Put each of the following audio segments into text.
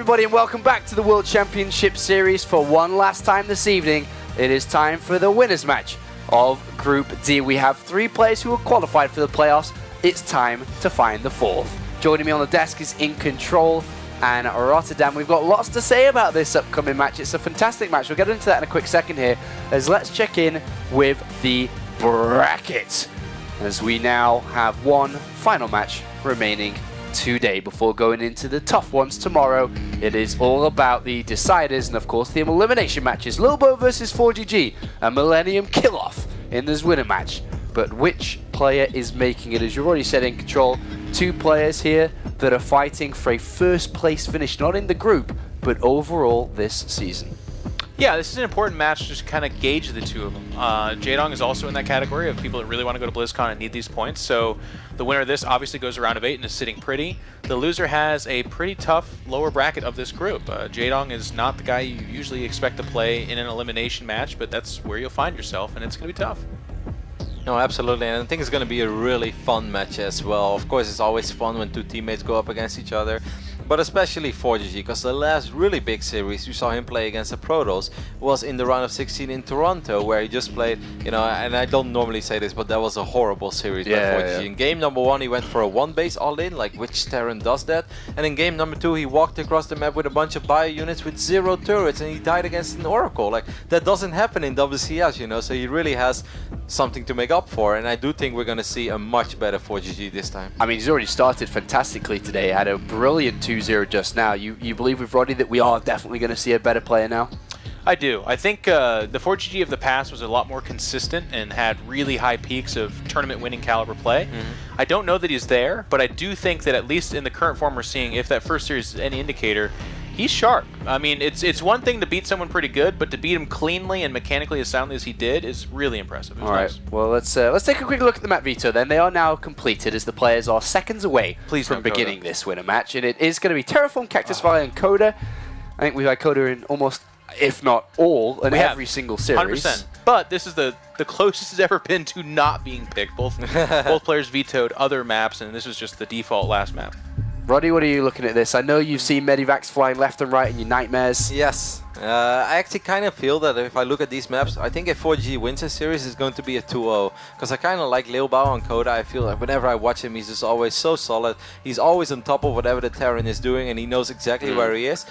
everybody, and welcome back to the World Championship Series. For one last time this evening, it is time for the winners match of Group D. We have 3 players who are qualified for the playoffs. It's time to find the 4th. Joining me on the desk is In Control and Rotterdam. We've got lots to say about this upcoming match. It's a fantastic match. We'll get into that in a quick second here, as let's check in with the bracket, as we now have one final match remaining today before going into the tough ones tomorrow. It is all about the deciders and of course the elimination matches. Lilbow versus ForGG, a Millennium kill-off in this winner match. But which player is making it? As you've already said, In Control, 2 players here that are fighting for a first place finish, not in the group, but overall this season. Yeah, this is an important match to just kind of gauge the 2 of them. Jaedong is also in that category of people that really want to go to BlizzCon and need these points. So the winner of this obviously goes to round of 8 and is sitting pretty. The loser has a pretty tough lower bracket of this group. Jaedong is not the guy you usually expect to play in an elimination match, but that's where you'll find yourself, and it's going to be tough. No, absolutely, and I think it's going to be a really fun match as well. Of course, it's always fun when 2 teammates go up against each other, but especially ForGG, because the last really big series we saw him play against the Protoss was in the round of 16 in Toronto, where he just played, you know, and I don't normally say this, but that was a horrible series by ForGG. Yeah. In game number 1, he went for a 1-base all-in, like which Terran does that, and in game number 2, he walked across the map with a bunch of bio units with 0 turrets, and he died against an Oracle. Like, that doesn't happen in WCS, you know, so he really has something to make up for, and I do think we're going to see a much better ForGG this time. I mean, he's already started fantastically today. Had a brilliant 2-0 just now. You believe with Roddy that we are definitely going to see a better player now? I do. I think the ForGG of the past was a lot more consistent and had really high peaks of tournament-winning caliber play. I don't know that he's there, but I do think that at least in the current form we're seeing, if that first series is any indicator, he's sharp. I mean, it's one thing to beat someone pretty good, but to beat him cleanly and mechanically as soundly as he did is really impressive. All right. Well, let's take a quick look at the map veto then. They are now completed as the players are seconds away from beginning this winner match, and it is going to be Terraform, Cactus Valley, and Coda. I think we've had Coda in almost, if not all, in every single series. 100%. But this is the closest it's ever been to not being picked. Both players vetoed other maps, and this was just the default last map. Roddy, what are you looking at this? I know you've seen Medivacs flying left and right in your nightmares. Yes. I actually kind of feel that if I look at these maps, I think if ForGG wins a series, it's going to be a 2-0. Because I kind of like Lilbow on Coda. I feel like whenever I watch him, he's just always so solid. He's always on top of whatever the Terran is doing, and he knows exactly where he is.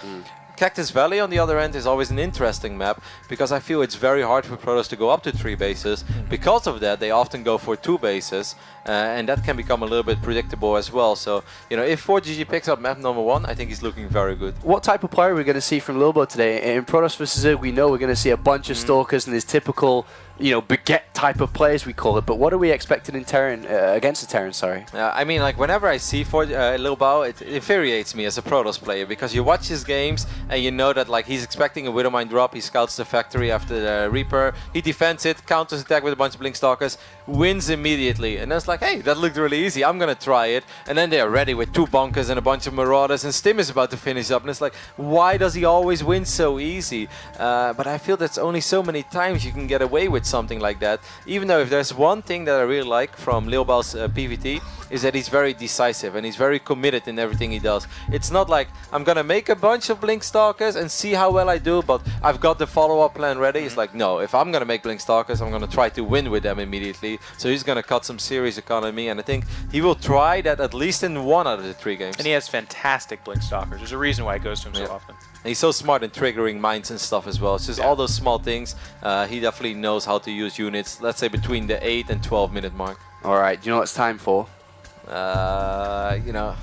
Cactus Valley, on the other end, is always an interesting map, because I feel it's very hard for Protoss to go up to 3 bases. Because of that, they often go for 2 bases, and that can become a little bit predictable as well. So, you know, if ForGG picks up map number 1, I think he's looking very good. What type of player are we going to see from Lilbow today? In Protoss vs. Zerg, we know we're going to see a bunch of Stalkers and his typical, you know, baguette type of players, we call it. But what are we expecting in Terran, against the Terran, sorry? I mean, like, whenever I see Lilbow, it infuriates me as a Protoss player, because you watch his games and you know that, like, he's expecting a Widowmine drop, he scouts the factory after the Reaper, he defends it, counters attack with a bunch of Blink Stalkers, wins immediately, and then it's like, hey, that looked really easy, I'm gonna try it, and then they're ready with 2 Bonkers and a bunch of Marauders, and Stim is about to finish up, and it's like, why does he always win so easy? But I feel that's only so many times you can get away with something like that, even though if there's one thing that I really like from Lilbow's PvT, is that he's very decisive and he's very committed in everything he does. It's not like, I'm gonna make a bunch of Blink Stalkers and see how well I do, but I've got the follow-up plan ready. It's like, no, if I'm gonna make Blink Stalkers, I'm gonna try to win with them immediately. So he's gonna cut some series economy, and I think he will try that at least in 1 out of the 3 games. And he has fantastic Blink Stalkers. There's a reason why it goes to him so often. And he's so smart in triggering mines and stuff as well. It's just all those small things. He definitely knows how to use units, let's say between the 8 and 12 minute mark. All right, do you know what it's time for? You know,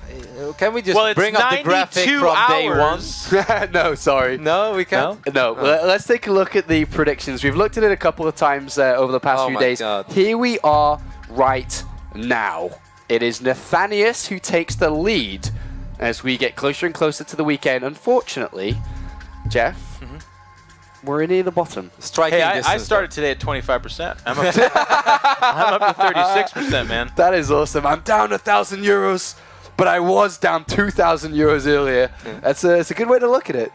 can we just bring up the graphic from hours. day 1? No, sorry. No, we can't? No. Let's take a look at the predictions. We've looked at it a couple of times over the past few days. God. Here we are right now. It is Nathanius who takes the lead as we get closer and closer to the weekend. Unfortunately, Jeff, we're near the bottom. Striking I started today at 25%. I'm up to 36%, man. That is awesome. I'm down €1,000, but I was down €2,000 earlier. That's a good way to look at it.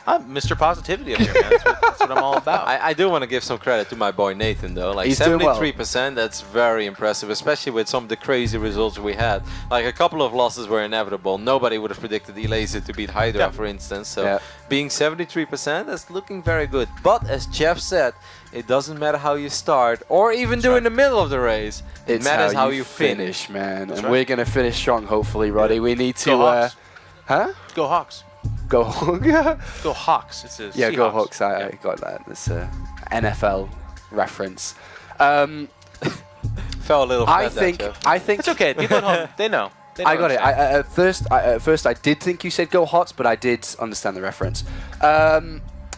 I'm Mr. Positivity up here, man. That's what I'm all about. I do want to give some credit to my boy Nathan, though. Like He's doing well. 73%, that's very impressive, especially with some of the crazy results we had. Like a couple of losses were inevitable. Nobody would have predicted Elazer to beat Hydra, for instance. So being 73%, that's looking very good. But as Jeff said, it doesn't matter how you start or even do in the middle of the race. It matters how you finish, man. And we're going to finish strong, hopefully, Roddy. We need to... Go Hawks. Go Hawks. Go Hawks. It's a yeah, Seahawks. go Hawks. I got that. It's a NFL reference. Fell a little flat I think it's okay. People at home, they know. I got it. At first, I did think you said go Hots, but I did understand the reference.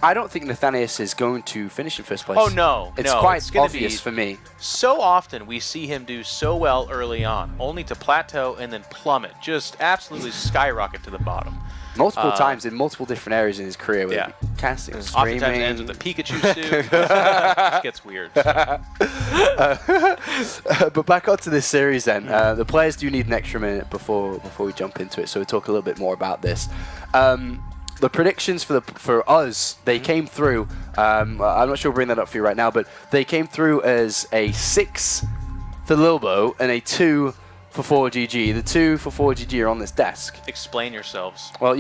I don't think Nathanias is going to finish in first place. Oh, no. It's quite obvious for me. So often we see him do so well early on, only to plateau and then plummet, just absolutely skyrocket to the bottom. Multiple times in multiple different areas in his career with casting, streaming. Oftentimes ends with a Pikachu suit. It gets weird. But back onto this series then. The players do need an extra minute before we jump into it, so we'll talk a little bit more about this. The predictions for us, they came through. I'm not sure we'll bring that up for you right now, but they came through as a 6 for Lilbow and a 2 for ForGG. The 2 for ForGG are on this desk. Explain yourselves. Well,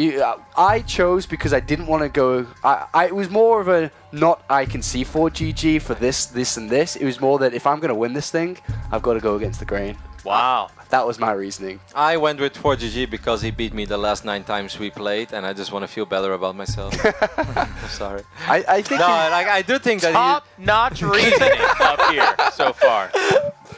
I chose because I didn't want to go. It was more of a not I can see ForGG for this, and this. It was more that if I'm going to win this thing, I've got to go against the grain. Wow. That was my reasoning. I went with 4GG because he beat me the last 9 times we played, and I just want to feel better about myself. I'm sorry. I think I do think that top-notch reasoning up here so far.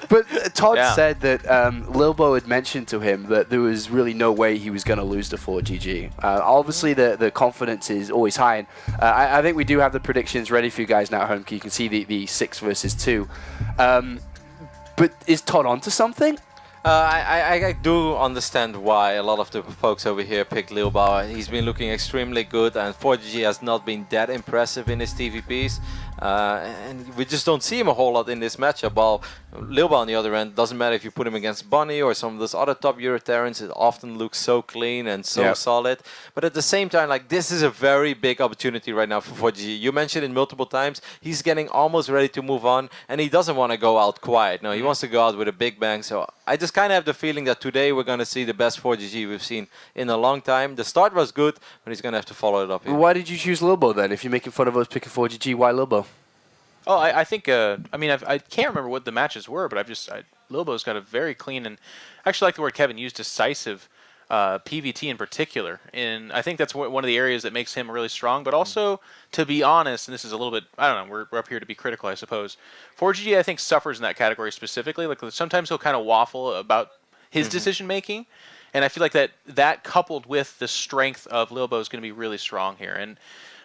But Todd said that Lilbow had mentioned to him that there was really no way he was going to lose to 4GG. Obviously, the confidence is always high. And, I think we do have the predictions ready for you guys now at home. You can see the 6 versus 2. But is Todd onto something? I do understand why a lot of the folks over here picked Lilbow. He's been looking extremely good, and 4GG has not been that impressive in his TVPs. And we just don't see him a whole lot in this matchup. While Lilbow, on the other end, doesn't matter if you put him against Bunny or some of those other top Euro Terrans, it often looks so clean and so solid. But at the same time, like, this is a very big opportunity right now for 4GG. You mentioned it multiple times. He's getting almost ready to move on, and he doesn't want to go out quiet. No, he wants to go out with a big bang. So I just kind of have the feeling that today we're going to see the best 4GG we've seen in a long time. The start was good, but he's going to have to follow it up here. Why did you choose Lilbow then? If you're making fun of us picking 4GG, why Lilbow? Oh, I think, I mean, I can't remember what the matches were, but Lilbow's got a very clean and, actually like the word Kevin used, decisive PVT in particular. And I think that's one of the areas that makes him really strong. But also, to be honest, and this is a little bit, I don't know, we're up here to be critical, I suppose. 4GG, I think, suffers in that category specifically. Like, sometimes he'll kind of waffle about his decision-making. And I feel like that coupled with the strength of Lilbow is going to be really strong here. And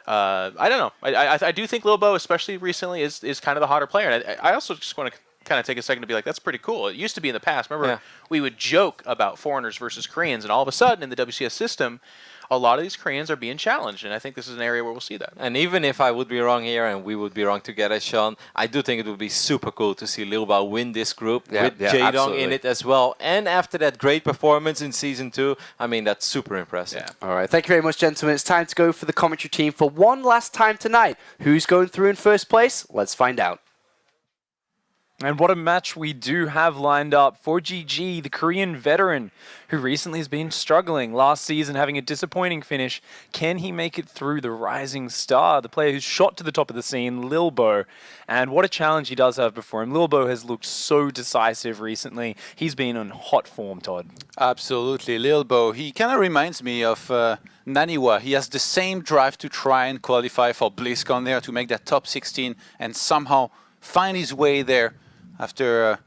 I don't know. I do think Lilbow, especially recently, is kind of the hotter player. And I also just want to kind of take a second to be like, that's pretty cool. It used to be in the past. Remember, we would joke about foreigners versus Koreans, and all of a sudden in the WCS system, a lot of these Koreans are being challenged, and I think this is an area where we'll see that. And even if I would be wrong here, and we would be wrong together, Sean, I do think it would be super cool to see Lilbow win this group with Jaedong in it as well. And after that great performance in Season 2, I mean, that's super impressive. Yeah. All right, thank you very much, gentlemen. It's time to go for the commentary team for one last time tonight. Who's going through in first place? Let's find out. And what a match we do have lined up. ForGG, the Korean veteran, who recently has been struggling last season, having a disappointing finish. Can he make it through the rising star, the player who's shot to the top of the scene, Lilbow? And what a challenge he does have before him. Lilbow has looked so decisive recently. He's been on hot form, Todd. Absolutely. Lilbow, he kind of reminds me of Naniwa. He has the same drive to try and qualify for BlizzCon there, to make that top 16 and somehow find his way there. After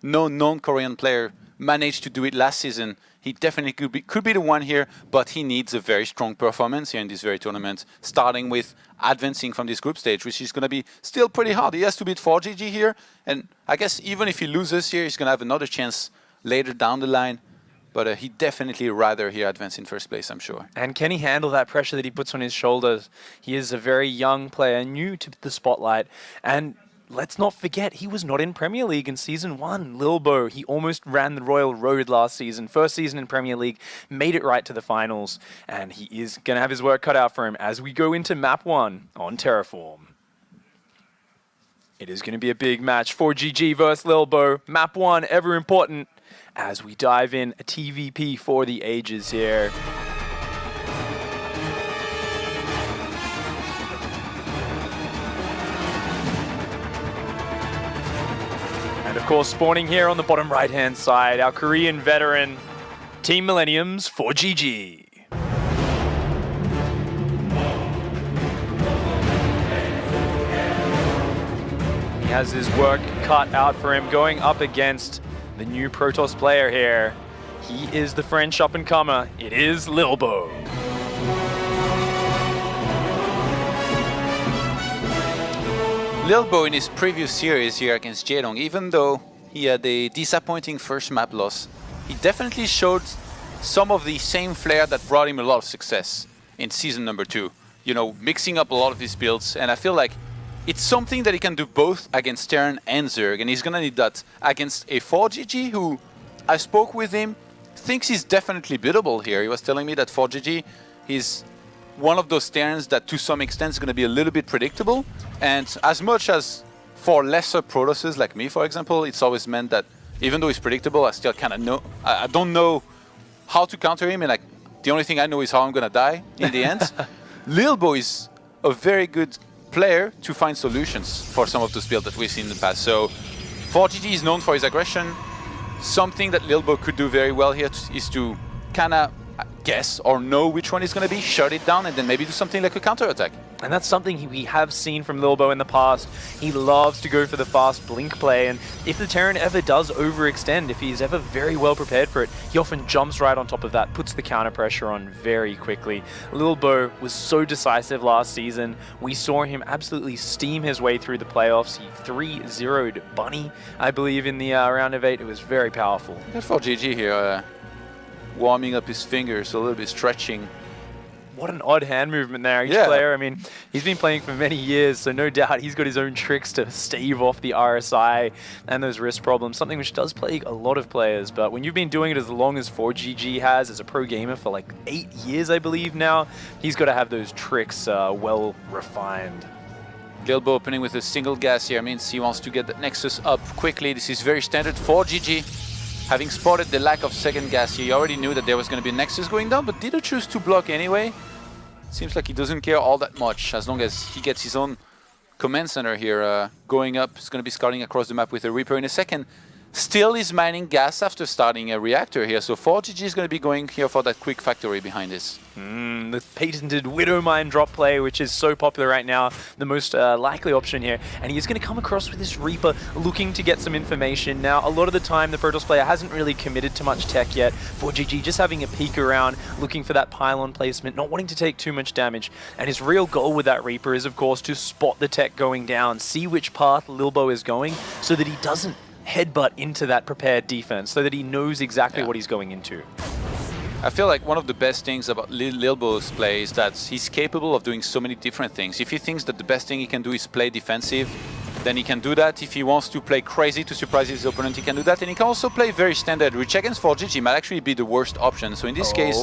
no non-Korean player managed to do it last season, he definitely could be the one here, but he needs a very strong performance here in this very tournament, starting with advancing from this group stage, which is going to be still pretty hard. He has to beat 4GG here, and I guess even if he loses here, he's going to have another chance later down the line. But he definitely rather here advance in first place, I'm sure. And can he handle that pressure that he puts on his shoulders? He is a very young player, new to the spotlight, and let's not forget, he was not in Premier League in Season 1. Lilbow, he almost ran the Royal Road last season. First season in Premier League, made it right to the finals. And he is going to have his work cut out for him as we go into Map 1 on Terraform. It is going to be a big match. ForGG versus Lilbow. Map 1, ever important, as we dive in a TVP for the ages here. And of course, spawning here on the bottom right-hand side, our Korean veteran, Team Millennium's ForGG. He has his work cut out for him going up against the new Protoss player here. He is the French up-and-comer. It is Lilbow. Lilbow in his previous series here against Jaedong, even though he had a disappointing first map loss, he definitely showed some of the same flair that brought him a lot of success in season number 2. You know, mixing up a lot of his builds, and I feel like it's something that he can do both against Terran and Zerg, and he's gonna need that against a ForGG who, I spoke with him, thinks he's definitely beatable here. He was telling me that ForGG, he's one of those Terrans that to some extent is going to be a little bit predictable, and as much as for lesser Protosses like me, for example, it's always meant that even though he's predictable, I still kind of know, I don't know how to counter him, and like the only thing I know is how I'm going to die in the end. Lilbow is a very good player to find solutions for some of those builds that we've seen in the past. So ForGG is known for his aggression. Something that Lilbow could do very well here is to kind of guess or know which one is going to be, shut it down, and then maybe do something like a counter-attack. And that's something we have seen from Lilbow in the past. He loves to go for the fast blink play, and if the Terran ever does overextend, if he's ever very well prepared for it, he often jumps right on top of that, puts the counter pressure on very quickly. Lilbow was so decisive last season. We saw him absolutely steam his way through the playoffs. He 3-0'd Bunny, I believe, in the round of 8. It was very powerful. Good for GG here, warming up his fingers, a little bit stretching. What an odd hand movement there. Each player, I mean, he's been playing for many years, so no doubt he's got his own tricks to stave off the RSI and those wrist problems, something which does plague a lot of players. But when you've been doing it as long as ForGG has as a pro gamer for like 8 years, I believe now, he's got to have those tricks well refined. Lilbow opening with a single gas here means he wants to get the Nexus up quickly. This is very standard for GG. Having spotted the lack of second gas, he already knew that there was going to be a Nexus going down, but didn't choose to block anyway. Seems like he doesn't care all that much, as long as he gets his own command center here going up. He's going to be scouting across the map with a Reaper in a second. Still is mining gas after starting a reactor here, so ForGG is going to be going here for that quick factory behind this. The patented Widow Mine drop play, which is so popular right now, the most likely option here. And he's going to come across with this Reaper looking to get some information. Now, a lot of the time, the Protoss player hasn't really committed to much tech yet. ForGG just having a peek around, looking for that pylon placement, not wanting to take too much damage. And his real goal with that Reaper is, of course, to spot the tech going down, see which path Lilbow is going, so that he doesn't headbutt into that prepared defense, so that he knows exactly what he's going into. I feel like one of the best things about Lilbow's play is that he's capable of doing so many different things. If he thinks that the best thing he can do is play defensive, then he can do that. If he wants to play crazy to surprise his opponent, he can do that. And he can also play very standard, which against ForGG might actually be the worst option. So in this case,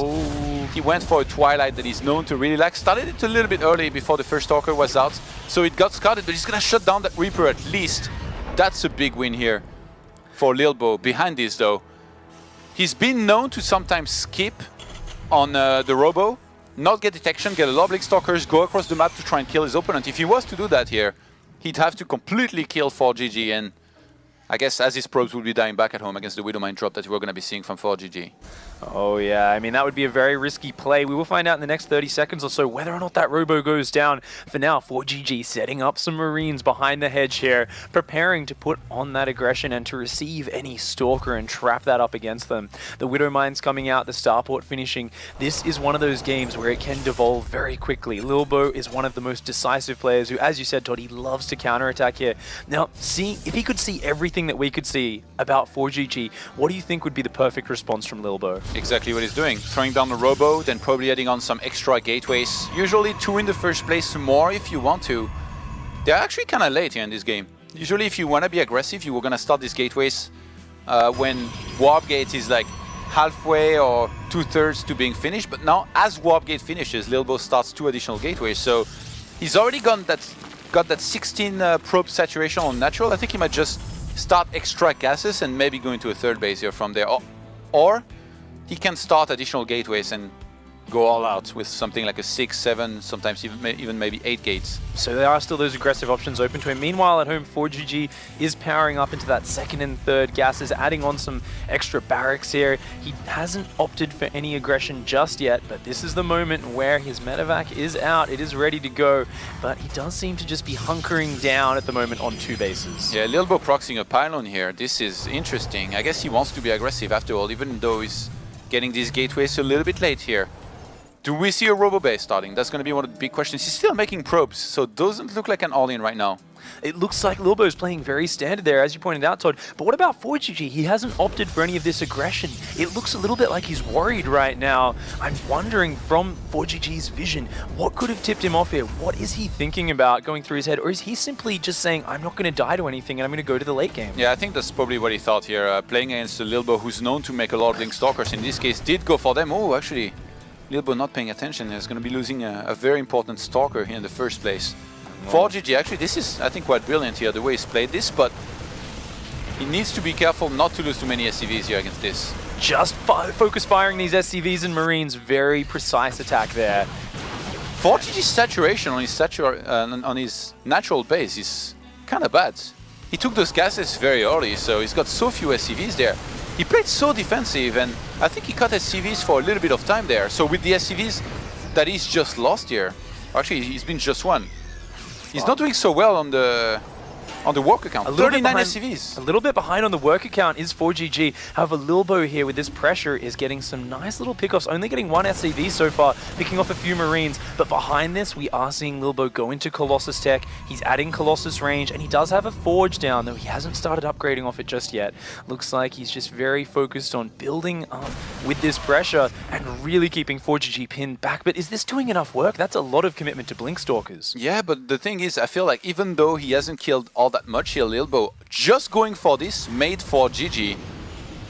he went for a Twilight that he's known to really like. Started it a little bit early before the first Stalker was out, so it got scouted, but he's going to shut down that Reaper at least. That's a big win here for Lilbow. Behind this, though, he's been known to sometimes skip on the Robo, not get detection, get a lot of Blink Stalkers, go across the map to try and kill his opponent. If he was to do that here, he'd have to completely kill ForGG, and I guess as his probes will be dying back at home against the Widow Mine drop that we're going to be seeing from ForGG. Oh yeah, I mean that would be a very risky play. We will find out in the next 30 seconds or so whether or not that Robo goes down. For now, ForGG setting up some Marines behind the hedge here, preparing to put on that aggression and to receive any Stalker and trap that up against them. The Widow Mine's coming out, the Starport finishing. This is one of those games where it can devolve very quickly. Lilbow is one of the most decisive players who, as you said, Todd, he loves to counterattack here. Now, if he could see everything that we could see about ForGG, what do you think would be the perfect response from Lilbow? Exactly what he's doing. Throwing down the Robo, then probably adding on some extra gateways. Usually 2 in the first place, more if you want to. They're actually kind of late here in this game. Usually if you want to be aggressive, you were going to start these gateways when Warp Gate is like halfway or 2/3 to being finished. But now, as Warp Gate finishes, Lilbow starts 2 additional gateways. So he's already got that 16 probe saturation on natural. I think he might just start extra gases and maybe go into a 3rd base here from there. Or he can start additional gateways and go all out with something like a 6, 7, sometimes even maybe 8 gates. So there are still those aggressive options open to him. Meanwhile, at home, ForGG is powering up into that 2nd and 3rd gases, adding on some extra barracks here. He hasn't opted for any aggression just yet, but this is the moment where his medevac is out. It is ready to go, but he does seem to just be hunkering down at the moment on 2 bases. Yeah, Lilbow proxying a pylon here. This is interesting. I guess he wants to be aggressive after all, even though he's getting these gateways a little bit late here. Do we see a robo base starting? That's going to be one of the big questions. He's still making probes, so it doesn't look like an all-in right now. It looks like Lilbow is playing very standard there, as you pointed out, Todd. But what about ForGG? He hasn't opted for any of this aggression. It looks a little bit like he's worried right now. I'm wondering, from ForGG's vision, what could have tipped him off here? What is he thinking about going through his head? Or is he simply just saying, I'm not going to die to anything and I'm going to go to the late game? Yeah, I think that's probably what he thought here. Playing against Lilbow, who's known to make a lot of Link Stalkers, in this case, did go for them. Oh, actually, Lilbow not paying attention is going to be losing a very important Stalker here in the first place. ForGG, actually, this is, I think, quite brilliant here, the way he's played this, but he needs to be careful not to lose too many SCVs here against this. Just focus firing these SCVs and Marines. Very precise attack there. ForGG's saturation on his natural base is kind of bad. He took those gases very early, so he's got so few SCVs there. He played so defensive, and I think he cut SCVs for a little bit of time there. So with the SCVs that he's just lost here, actually he's been just one. He's not doing so well on the work account. 39 SCVs. A little bit behind on the work account is ForGG. However, Lilbow here with this pressure is getting some nice little pickoffs. Only getting 1 SCV so far, picking off a few Marines. But behind this, we are seeing Lilbow go into Colossus tech. He's adding Colossus range, and he does have a Forge down, though he hasn't started upgrading off it just yet. Looks like he's just very focused on building up with this pressure and really keeping ForGG pinned back. But is this doing enough work? That's a lot of commitment to Blink Stalkers. Yeah, but the thing is, I feel like even though he hasn't killed all that much here, Lilbow, just going for this made ForGG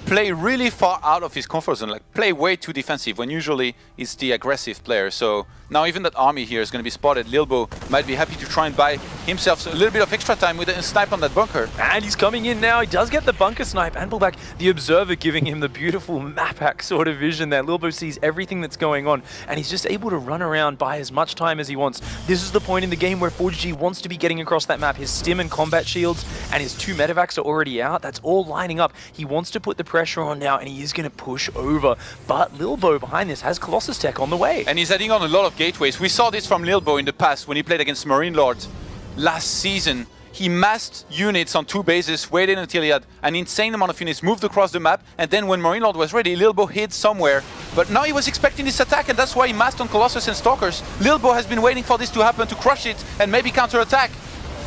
play really far out of his comfort zone, like play way too defensive when usually it's the aggressive player. So now even that army here is going to be spotted. Lilbow might be happy to try and buy himself a little bit of extra time with a snipe on that bunker. And he's coming in now. He does get the bunker snipe and pull back. The Observer giving him the beautiful map hack sort of vision there. Lilbow sees everything that's going on, and he's just able to run around, buy as much time as he wants. This is the point in the game where ForGG wants to be getting across that map. His stim and combat shields and his 2 medevacs are already out. That's all lining up. He wants to put the pressure on now, and he is going to push over. But Lilbow behind this has Colossus tech on the way. And he's adding on a lot of gateways. We saw this from Lilbow in the past when he played against Marine Lords last season. He massed units on 2 bases, waited until he had an insane amount of units moved across the map, and then when Marine Lord was ready, Lilbow hid somewhere. But now he was expecting this attack, and that's why he massed on Colossus and Stalkers. Lilbow has been waiting for this to happen to crush it and maybe counterattack.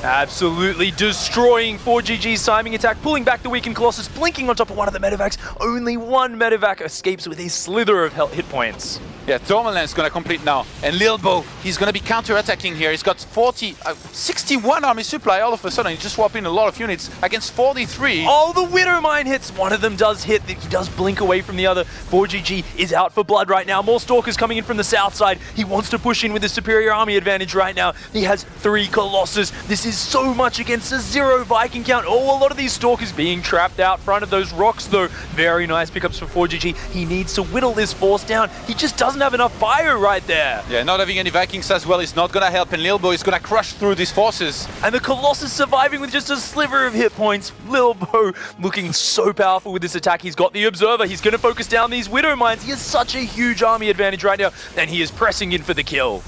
Absolutely destroying ForGG's timing attack, pulling back the weakened Colossus, blinking on top of one of the medevacs. Only 1 medevac escapes with a slither of hit points. Yeah, Thermal Lance is going to complete now. And Lilbow, he's going to be counter-attacking here. He's got 61 army supply all of a sudden. He's just swapping a lot of units against 43. Oh, the Widow Mine hits. One of them does hit. He does blink away from the other. ForGG is out for blood right now. More Stalkers coming in from the south side. He wants to push in with his superior army advantage right now. He has 3 Colossus. This is so much against a 0 Viking count. Oh, a lot of these Stalkers being trapped out front of those rocks, though. Very nice pickups for ForGG. He needs to whittle this force down. He just doesn't have enough fire right there. Yeah, not having any Vikings as well is not going to help, and Lilbow is going to crush through these forces. And the Colossus surviving with just a sliver of hit points. Lilbow looking so powerful with this attack. He's got the Observer. He's going to focus down these Widow Mines. He has such a huge army advantage right now, and he is pressing in for the kill.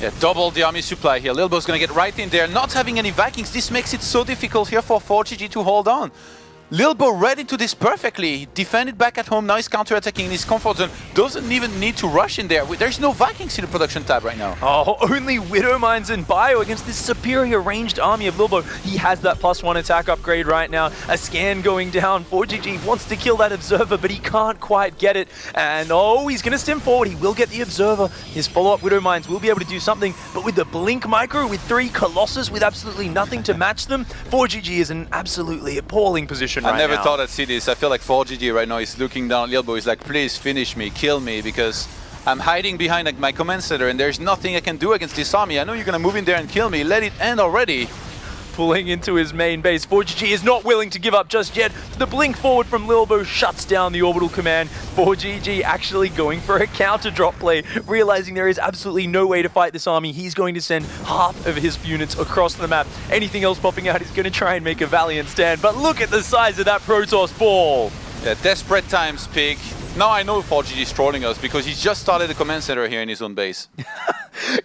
Yeah, double the army supply here. Lilbow's going to get right in there. Not having any Vikings, this makes it so difficult here for ForGG to hold on. Lilbow read into this perfectly. He defended back at home, now he's counter-attacking in his comfort zone. Doesn't even need to rush in there. There's no Vikings in the production tab right now. Oh, only Widowmines and Bio against this superior ranged army of Lilbow. He has that +1 attack upgrade right now. A scan going down. ForGG wants to kill that Observer, but he can't quite get it. And oh, he's going to stem forward. He will get the Observer. His follow-up Widowmines will be able to do something, but with the Blink Micro, with 3 Colossus, with absolutely nothing to match them, ForGG is in an absolutely appalling position right now. I never thought I'd see this. I feel like ForGG right now is looking down at Lilbow. He's like, please finish me, kill me, because I'm hiding behind like, my command center and there's nothing I can do against this army. I know you're going to move in there and kill me. Let it end already. Pulling into his main base. ForGG is not willing to give up just yet. The blink forward from Lilbow shuts down the orbital command. ForGG actually going for a counter drop play, realizing there is absolutely no way to fight this army. He's going to send half of his units across the map. Anything else popping out, he's going to try and make a valiant stand. But look at the size of that Protoss ball. Yeah, desperate times, Pig. Now I know ForGG is trolling us because he's just started the command center here in his own base.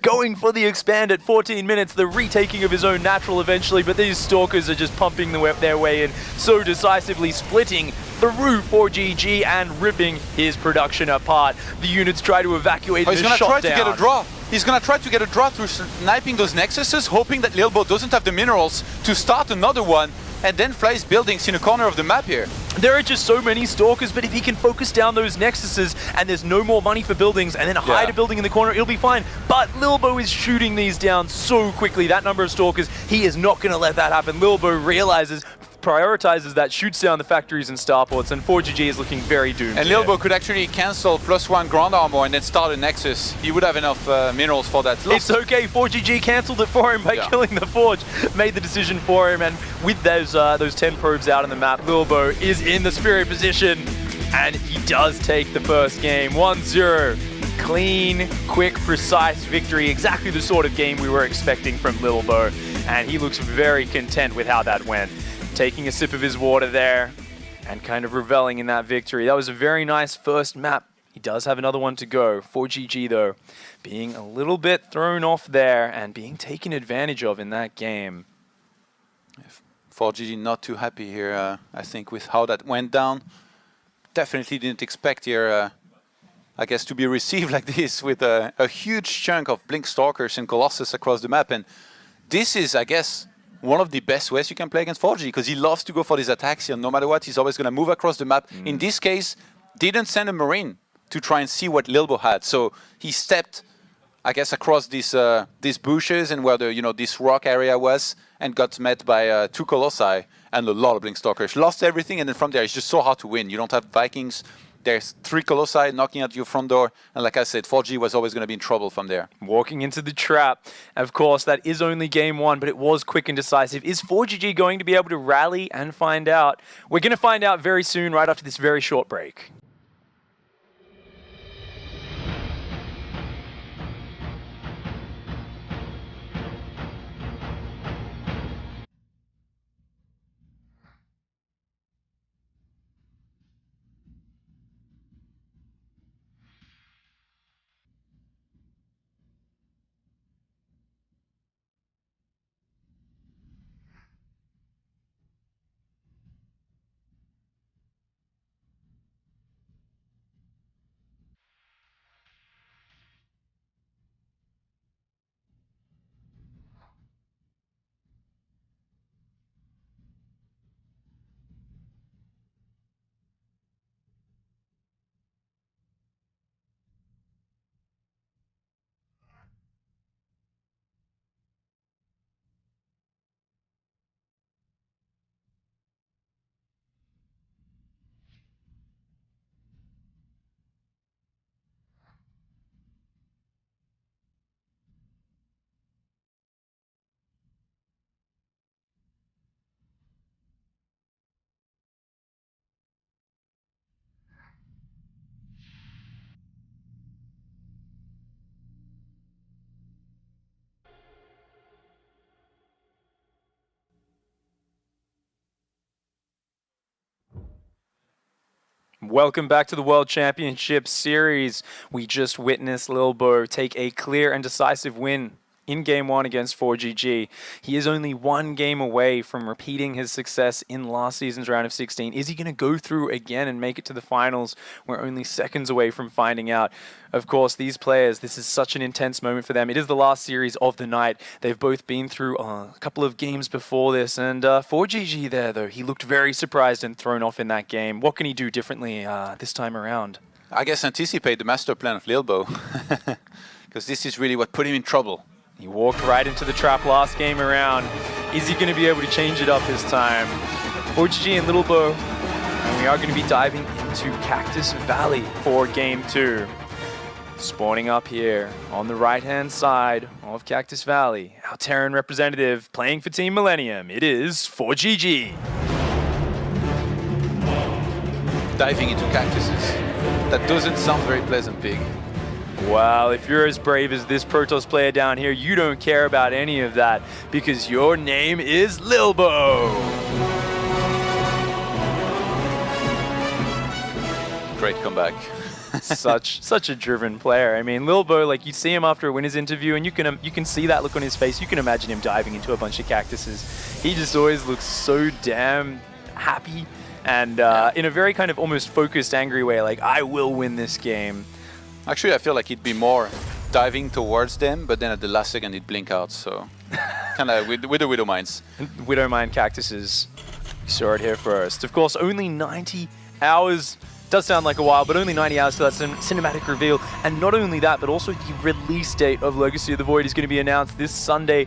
Going for the expand at 14 minutes, the retaking of his own natural eventually, but these Stalkers are just pumping their way in so decisively, splitting through ForGG and ripping his production apart. The units try to evacuate and he's going to try to down. get a draw. He's going to try to get a draw through sniping those Nexuses, hoping that Lilbow doesn't have the minerals to start another one, and then flies buildings in a corner of the map here. There are just so many Stalkers, but if he can focus down those Nexuses and there's no more money for buildings and then hide a building in the corner, it'll be fine. But Lilbow is shooting these down so quickly. That number of Stalkers, he is not going to let that happen. Lilbow realizes, prioritizes that, shoots down the factories and starports, and ForGG is looking very doomed. And Lilbow could actually cancel +1 ground armor and then start a Nexus. He would have enough minerals for that. It's okay, ForGG cancelled it for him by killing the Forge, made the decision for him, and with those 10 probes out on the map, Lilbow is in the spirit position, and he does take the first game, 1-0. Clean, quick, precise victory, exactly the sort of game we were expecting from Lilbow, and he looks very content with how that went. Taking a sip of his water there, and kind of reveling in that victory. That was a very nice first map. He does have another one to go. ForGG, though, being a little bit thrown off there and being taken advantage of in that game. ForGG not too happy here, I think, with how that went down. Definitely didn't expect here, I guess, to be received like this with a huge chunk of Blink Stalkers and Colossus across the map. And this is, I guess, one of the best ways you can play against ForGG, because he loves to go for these attacks here. No matter what, he's always going to move across the map. In this case, didn't send a Marine to try and see what Lilbow had. So he stepped, I guess, across these bushes and where this rock area was, and got met by 2 Colossi and a lot of Blink Stalkers. Lost everything, and then from there, it's just so hard to win. You don't have Vikings. There's 3 Colossi knocking at your front door, and like I said, ForGG was always going to be in trouble from there. Walking into the trap. Of course, that is only game 1, but it was quick and decisive. Is ForGG going to be able to rally and find out? We're going to find out very soon, right after this very short break. Welcome back to the World Championship Series. We just witnessed Lilbow take a clear and decisive win in Game 1 against ForGG. He is only one game away from repeating his success in last season's round of 16. Is he going to go through again and make it to the finals? We're only seconds away from finding out. Of course, these players, this is such an intense moment for them. It is the last series of the night. They've both been through a couple of games before this, and ForGG there, though, he looked very surprised and thrown off in that game. What can he do differently this time around? I guess anticipate the master plan of Lilbow, because this is really what put him in trouble. He walked right into the trap last game around. Is he going to be able to change it up this time? ForGG and Lilbow, and we are going to be diving into Cactus Valley for Game 2. Spawning up here on the right-hand side of Cactus Valley, our Terran representative playing for Team Millennium. It is ForGG. Diving into cactuses. That doesn't sound very pleasant, Pig. Well, if you're as brave as this Protoss player down here, you don't care about any of that because your name is Lilbow. Great comeback. such a driven player. I mean, Lilbow, like you see him after a winner's interview, and you can see that look on his face. You can imagine him diving into a bunch of cactuses. He just always looks so damn happy, and in a very kind of almost focused, angry way. Like, I will win this game. Actually, I feel like he'd be more diving towards them, but then at the last second he'd blink out. So, kind of with the Widow Mines. Widow Mine cactuses. You saw it here first. Of course, only 90 hours. Does sound like a while, but only 90 hours to that cinematic reveal. And not only that, but also the release date of Legacy of the Void is going to be announced this Sunday,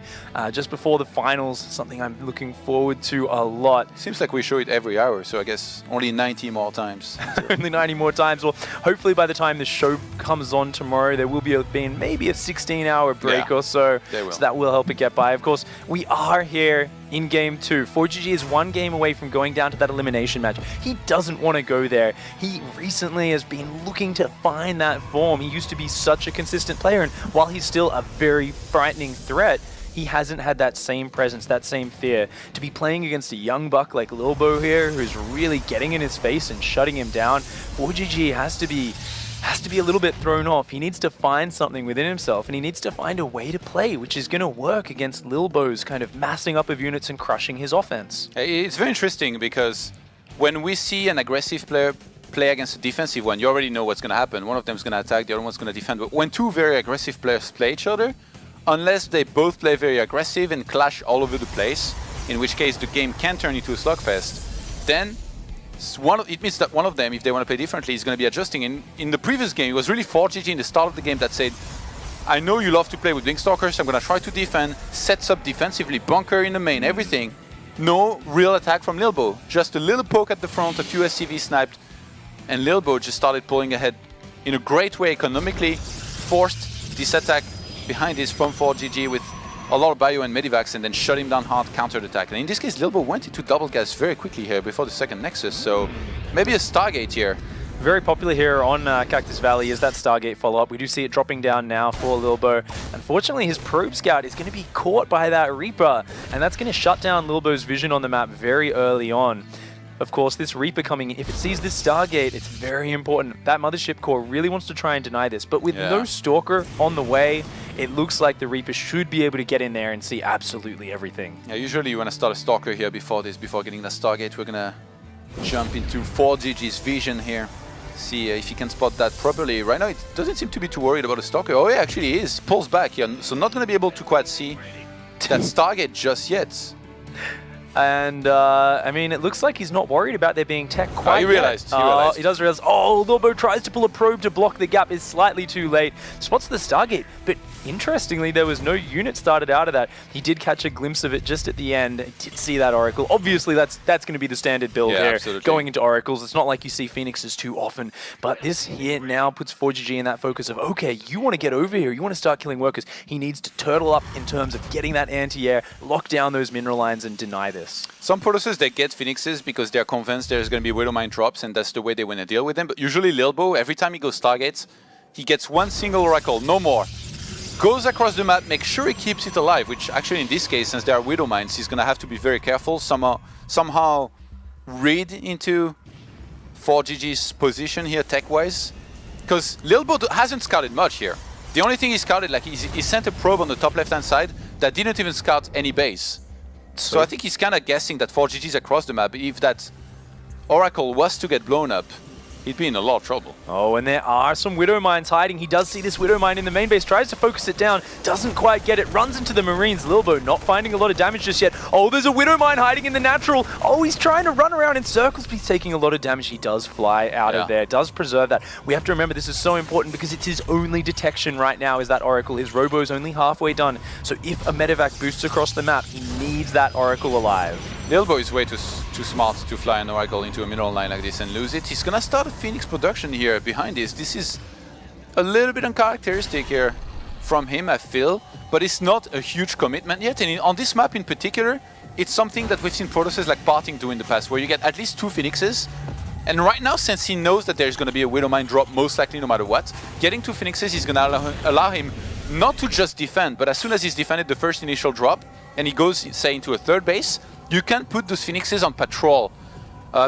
just before the finals. Something I'm looking forward to a lot. Seems like we show it every hour, so I guess only 90 more times. Only 90 more times. Well, hopefully by the time the show comes on tomorrow, there will be maybe a 16-hour break or so. So that will help it get by. Of course, we are here in Game 2. ForGG is one game away from going down to that elimination match. He doesn't want to go there. He recently has been looking to find that form. He used to be such a consistent player, and while he's still a very frightening threat, he hasn't had that same presence, that same fear. To be playing against a young buck like Lilbow here, who's really getting in his face and shutting him down, ForGG has to be a little bit thrown off. He needs to find something within himself, and he needs to find a way to play, which is going to work against Lilbow's kind of massing up of units and crushing his offense. It's very interesting because when we see an aggressive player play against a defensive one, you already know what's going to happen. One of them is going to attack, the other one's going to defend. But when two very aggressive players play each other, unless they both play very aggressive and clash all over the place, in which case the game can turn into a slugfest, then it means that one of them, if they want to play differently, is going to be adjusting. In the previous game, it was really ForGG in the start of the game that said, I know you love to play with Blinkstalkers, I'm going to try to defend, sets up defensively, bunker in the main, everything. No real attack from Lilbow, just a little poke at the front, a few SCV sniped, and Lilbow just started pulling ahead in a great way economically, forced this attack behind his from ForGG with a lot of bio and medivacs, and then shut him down hard, countered attack. And in this case, Lilbow went into double gas very quickly here before the second Nexus, so maybe a Stargate here. Very popular here on Cactus Valley is that Stargate follow-up. We do see it dropping down now for Lilbow. Unfortunately, his Probe Scout is going to be caught by that Reaper, and that's going to shut down Lilbow's vision on the map very early on. Of course, this Reaper coming in, if it sees this Stargate, it's very important. That Mothership Core really wants to try and deny this, but with no Stalker on the way, it looks like the Reaper should be able to get in there and see absolutely everything. Yeah, usually you want to start a Stalker here before getting the Stargate. We're going to jump into ForGG's vision here. See if he can spot that properly. Right now, it doesn't seem to be too worried about a Stalker. Oh, yeah, actually he is. Pulls back here, so not going to be able to quite see that Stargate just yet. And, I mean, it looks like he's not worried about there being tech quite He realized. He does realize. Oh, Lilbow tries to pull a probe to block the gap. It's slightly too late. Spots the Stargate, but interestingly, there was no unit started out of that. He did catch a glimpse of it just at the end. He did see that Oracle. Obviously, that's going to be the standard build here. Absolutely. Going into Oracles. It's not like you see Phoenixes too often, but this here now puts ForGG in that focus of, okay, you want to get over here. You want to start killing workers. He needs to turtle up in terms of getting that anti-air, lock down those mineral lines, and deny this. Some Protosses, they get Phoenixes because they're convinced there's going to be Widow Mine drops, and that's the way they want to deal with them. But usually Lilbow, every time he goes Stargates, he gets one single Oracle, no more. Goes across the map, makes sure he keeps it alive, which actually in this case, since there are Widow Mines, he's going to have to be very careful, somehow read into ForGG's position here tech-wise. Because Lilbow hasn't scouted much here. The only thing he scouted, like he sent a probe on the top left-hand side that didn't even scout any base. So I think he's kind of guessing that 4GG is across the map. If that Oracle was to get blown up, he'd be in a lot of trouble. Oh, and there are some Widow Mines hiding. He does see this Widow Mine in the main base, tries to focus it down, doesn't quite get it, runs into the Marines. Lilbow not finding a lot of damage just yet. Oh, there's a Widow Mine hiding in the natural. Oh, he's trying to run around in circles, but he's taking a lot of damage. He does fly out of there, does preserve that. We have to remember this is so important because it's his only detection right now is that Oracle. His Robo's only halfway done. So if a medevac boosts across the map, he needs that Oracle alive. Lilbow is way too smart to fly an Oracle into a mineral line like this and lose it. He's gonna start a Phoenix production here behind this. This is a little bit uncharacteristic here from him, I feel, but it's not a huge commitment yet. And on this map in particular, it's something that we've seen Protosses like Parting do in the past, where you get at least 2 Phoenixes. And right now, since he knows that there's gonna be a Widow Mine drop most likely no matter what, getting 2 Phoenixes is gonna allow him not to just defend, but as soon as he's defended the first initial drop, and he goes, say, into a third base, you can put those Phoenixes on patrol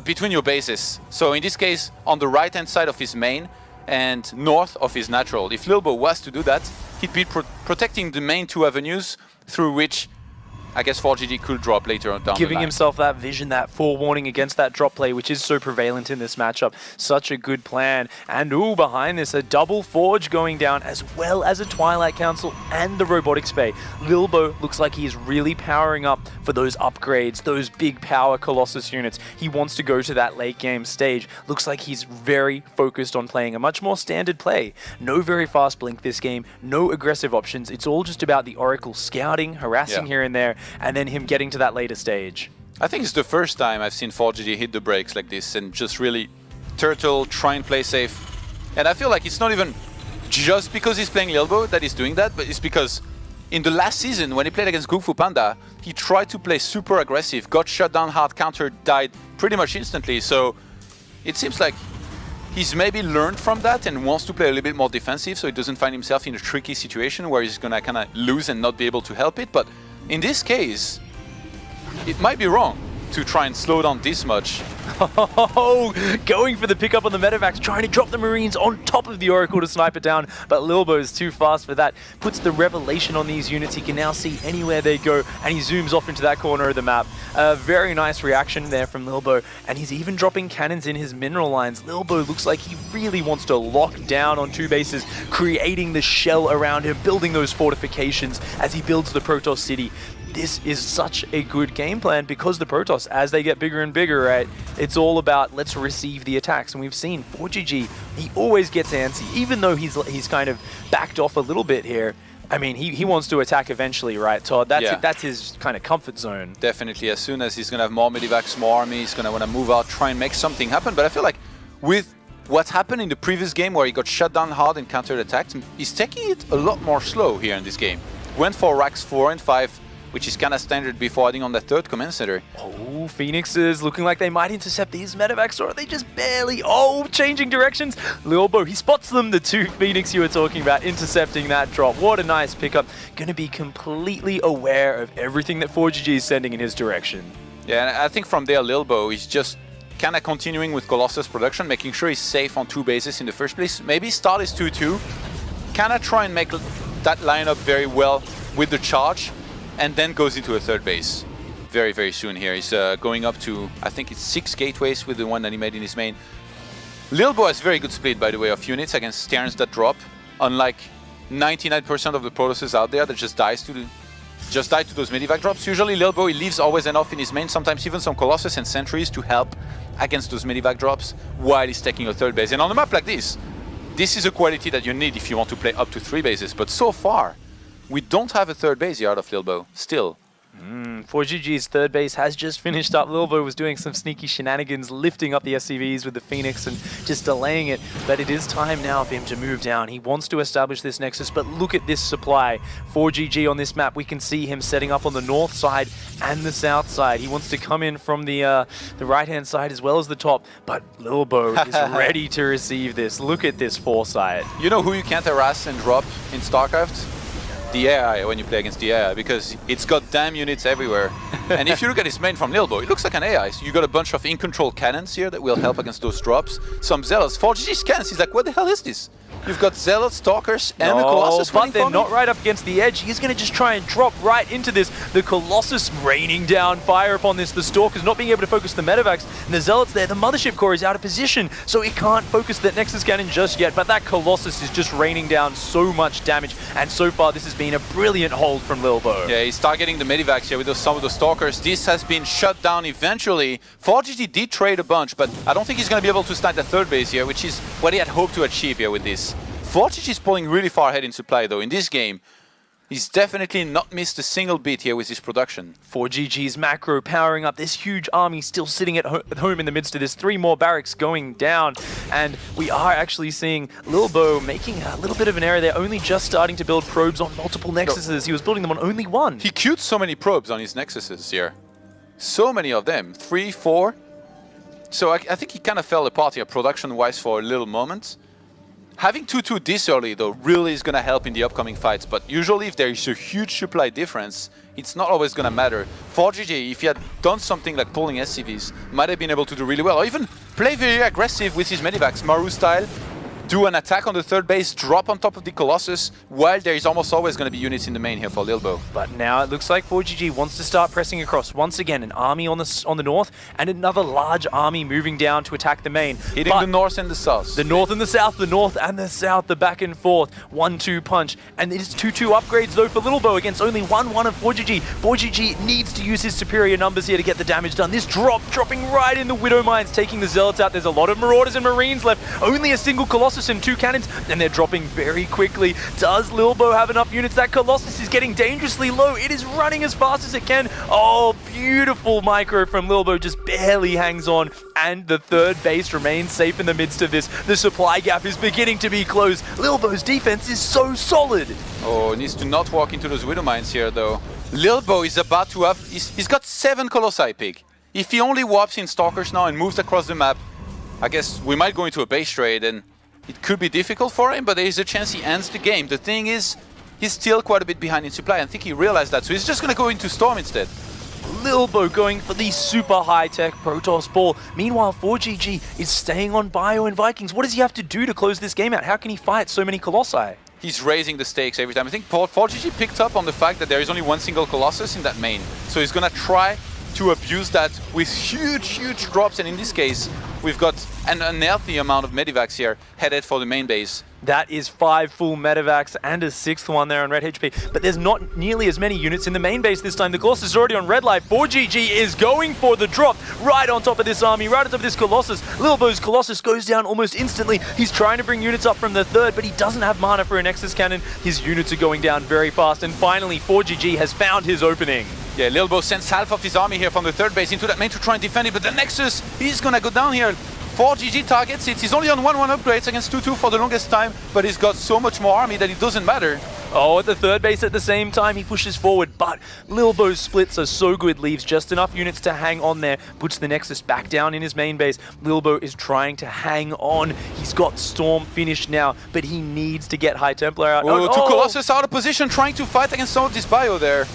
between your bases. So in this case, on the right-hand side of his main and north of his natural. If Lilbow was to do that, he'd be protecting the main 2 avenues through which I guess 4GG could drop later on down Giving the line. himself that vision, that forewarning against that drop play, which is so prevalent in this matchup. Such a good plan. And ooh, behind this, a double Forge going down, as well as a Twilight Council and the Robotics Bay. Lilbow looks like he is really powering up for those upgrades, those big power Colossus units. He wants to go to that late game stage. Looks like he's very focused on playing a much more standard play. No very fast blink this game, no aggressive options. It's all just about the Oracle scouting, harassing here and there, and then him getting to that later stage. I think it's the first time I've seen 4GG hit the brakes like this and just really turtle, try and play safe. And I feel like it's not even just because he's playing Lilbow that he's doing that, but it's because in the last season when he played against Kung Fu Panda, he tried to play super aggressive, got shut down hard, counter, died pretty much instantly. So it seems like he's maybe learned from that and wants to play a little bit more defensive so he doesn't find himself in a tricky situation where he's gonna kind of lose and not be able to help it. But in this case, it might be wrong to try and slow down this much. Oh, going for the pickup on the medevacs, trying to drop the Marines on top of the Oracle to snipe it down, but Lilbow is too fast for that. Puts the revelation on these units. He can now see anywhere they go, and he zooms off into that corner of the map. A very nice reaction there from Lilbow, and he's even dropping cannons in his mineral lines. Lilbow looks like he really wants to lock down on 2 bases, creating the shell around him, building those fortifications as he builds the Protoss city. This is such a good game plan because the Protoss, as they get bigger and bigger, right, it's all about let's receive the attacks. And we've seen 4GG, he always gets antsy, even though he's kind of backed off a little bit here. I mean, he wants to attack eventually, right, Todd? That's his kind of comfort zone. Definitely. As soon as he's going to have more medivacs, more army, he's going to want to move out, try and make something happen. But I feel like with what happened in the previous game where he got shut down hard and counter-attacked, he's taking it a lot more slow here in this game. Went for racks 4 and 5, which is kind of standard before adding on the 3rd command center. Oh, Phoenixes looking like they might intercept these medevacs, or are they just barely? Oh, changing directions. Lilbow, he spots them, the 2 Phoenix you were talking about, intercepting that drop. What a nice pickup. Going to be completely aware of everything that 4GG is sending in his direction. Yeah, and I think from there, Lilbow is just kind of continuing with Colossus production, making sure he's safe on 2 bases in the first place. Maybe start his 2-2, kind of try and make that lineup very well with the charge, and then goes into a 3rd base very, very soon here. He's going up to, I think it's 6 gateways with the one that he made in his main. Lilbow has very good split, by the way, of units against Terrans that drop, unlike 99% of the Protosses out there that just die to those medivac drops. Usually Lilbow, he leaves always enough in his main, sometimes even some Colossus and Sentries to help against those medivac drops while he's taking a 3rd base. And on a map like this is a quality that you need if you want to play up to 3 bases. But so far, we don't have a 3rd base here out of Lilbow, still. 4GG's 3rd base has just finished up. Lilbow was doing some sneaky shenanigans, lifting up the SCVs with the Phoenix and just delaying it. But it is time now for him to move down. He wants to establish this nexus, but look at this supply. 4GG on this map, we can see him setting up on the north side and the south side. He wants to come in from the right-hand side as well as the top, but Lilbow is ready to receive this. Look at this foresight. You know who you can't harass and drop in StarCraft? The AI, when you play against the AI, because it's got damn units everywhere. And if you look at his main from Lilbow, it looks like an AI. So you got a bunch of in-control cannons here that will help against those drops. Some Zealots. 4GG's cannons, he's like, what the hell is this? You've got Zealot, Stalkers, and the Colossus. But they're not right up against the edge. He's going to just try and drop right into this. The Colossus raining down fire upon this. The Stalkers not being able to focus the Medivacs. And the Zealots there. The Mothership Core is out of position, so it can't focus that Nexus Cannon just yet. But that Colossus is just raining down so much damage. And so far, this has been a brilliant hold from Lilbow. Yeah, he's targeting the Medivacs here with some of the Stalkers. This has been shut down eventually. ForGG did trade a bunch, but I don't think he's going to be able to snipe the third base here, which is what he had hoped to achieve here with this. ForGG is pulling really far ahead in supply, though. In this game, he's definitely not missed a single beat here with his production. ForGG's macro powering up this huge army still sitting at home in the midst of this. 3 more barracks going down. And we are actually seeing Lilbow making a little bit of an error there, only just starting to build probes on multiple Nexuses. He was building them on only one. He queued so many probes on his Nexuses here. So many of them. 3, 4. So I think he kind of fell apart here production-wise for a little moment. Having 2-2 this early, though, really is going to help in the upcoming fights. But usually, if there is a huge supply difference, it's not always going to matter. ForGG, if he had done something like pulling SCVs, might have been able to do really well. Or even play very aggressive with his Medivacs, Maru style. Do an attack on the third base, drop on top of the Colossus, while there is almost always going to be units in the main here for Lilbow. But now it looks like ForGG wants to start pressing across. Once again, an army on the north, and another large army moving down to attack the main. Hitting the north and the south. The north and the south, the north and the south, the back and forth. 1-2 punch. And it is 2-2 upgrades, though, for Lilbow against only 1-1 of ForGG. ForGG needs to use his superior numbers here to get the damage done. This dropping right in the Widow Mines, taking the Zealots out. There's a lot of Marauders and Marines left. Only a single Colossus and 2 cannons, and they're dropping very quickly. Does Lilbow have enough units? That Colossus is getting dangerously low. It is running as fast as it can. Oh, beautiful micro from Lilbow, just barely hangs on, and the third base remains safe in the midst of this. The supply gap is beginning to be closed. Lilbow's defense is so solid. Oh, needs to not walk into those Widow Mines here, though. Lilbow is about to have... He's got 7 Colossi pick. If he only warps in Stalkers now and moves across the map, I guess we might go into a base trade, and it could be difficult for him, but there is a chance he ends the game. The thing is, he's still quite a bit behind in supply. I think he realized that, so he's just going to go into Storm instead. Lilbow going for the super high-tech Protoss ball. Meanwhile, ForGG is staying on Bio and Vikings. What does he have to do to close this game out? How can he fight so many Colossi? He's raising the stakes every time. I think ForGG picked up on the fact that there is only one single Colossus in that main. So he's going to try to abuse that with huge drops, and in this case, we've got an unhealthy amount of Medivacs here headed for the main base. That is 5 full Medivacs and a 6th one there on red HP. But there's not nearly as many units in the main base this time. The Colossus is already on red life. ForGG is going for the drop right on top of this army, right on top of this Colossus. Lilbow's Colossus goes down almost instantly. He's trying to bring units up from the third, but he doesn't have mana for a Nexus Cannon. His units are going down very fast, and finally ForGG has found his opening. Yeah, Lilbow sends half of his army here from the third base into that main to try and defend it, but the Nexus, he's gonna go down here. ForGG targets it. He's only on 1-1 upgrades against 2-2 for the longest time, but he's got so much more army that it doesn't matter. Oh, at the third base at the same time, he pushes forward, but Lilbow's splits are so good, leaves just enough units to hang on there, puts the Nexus back down in his main base. Lilbow is trying to hang on. He's got Storm finished now, but he needs to get High Templar out. Oh, two Colossus out of position, trying to fight against some of this bio there.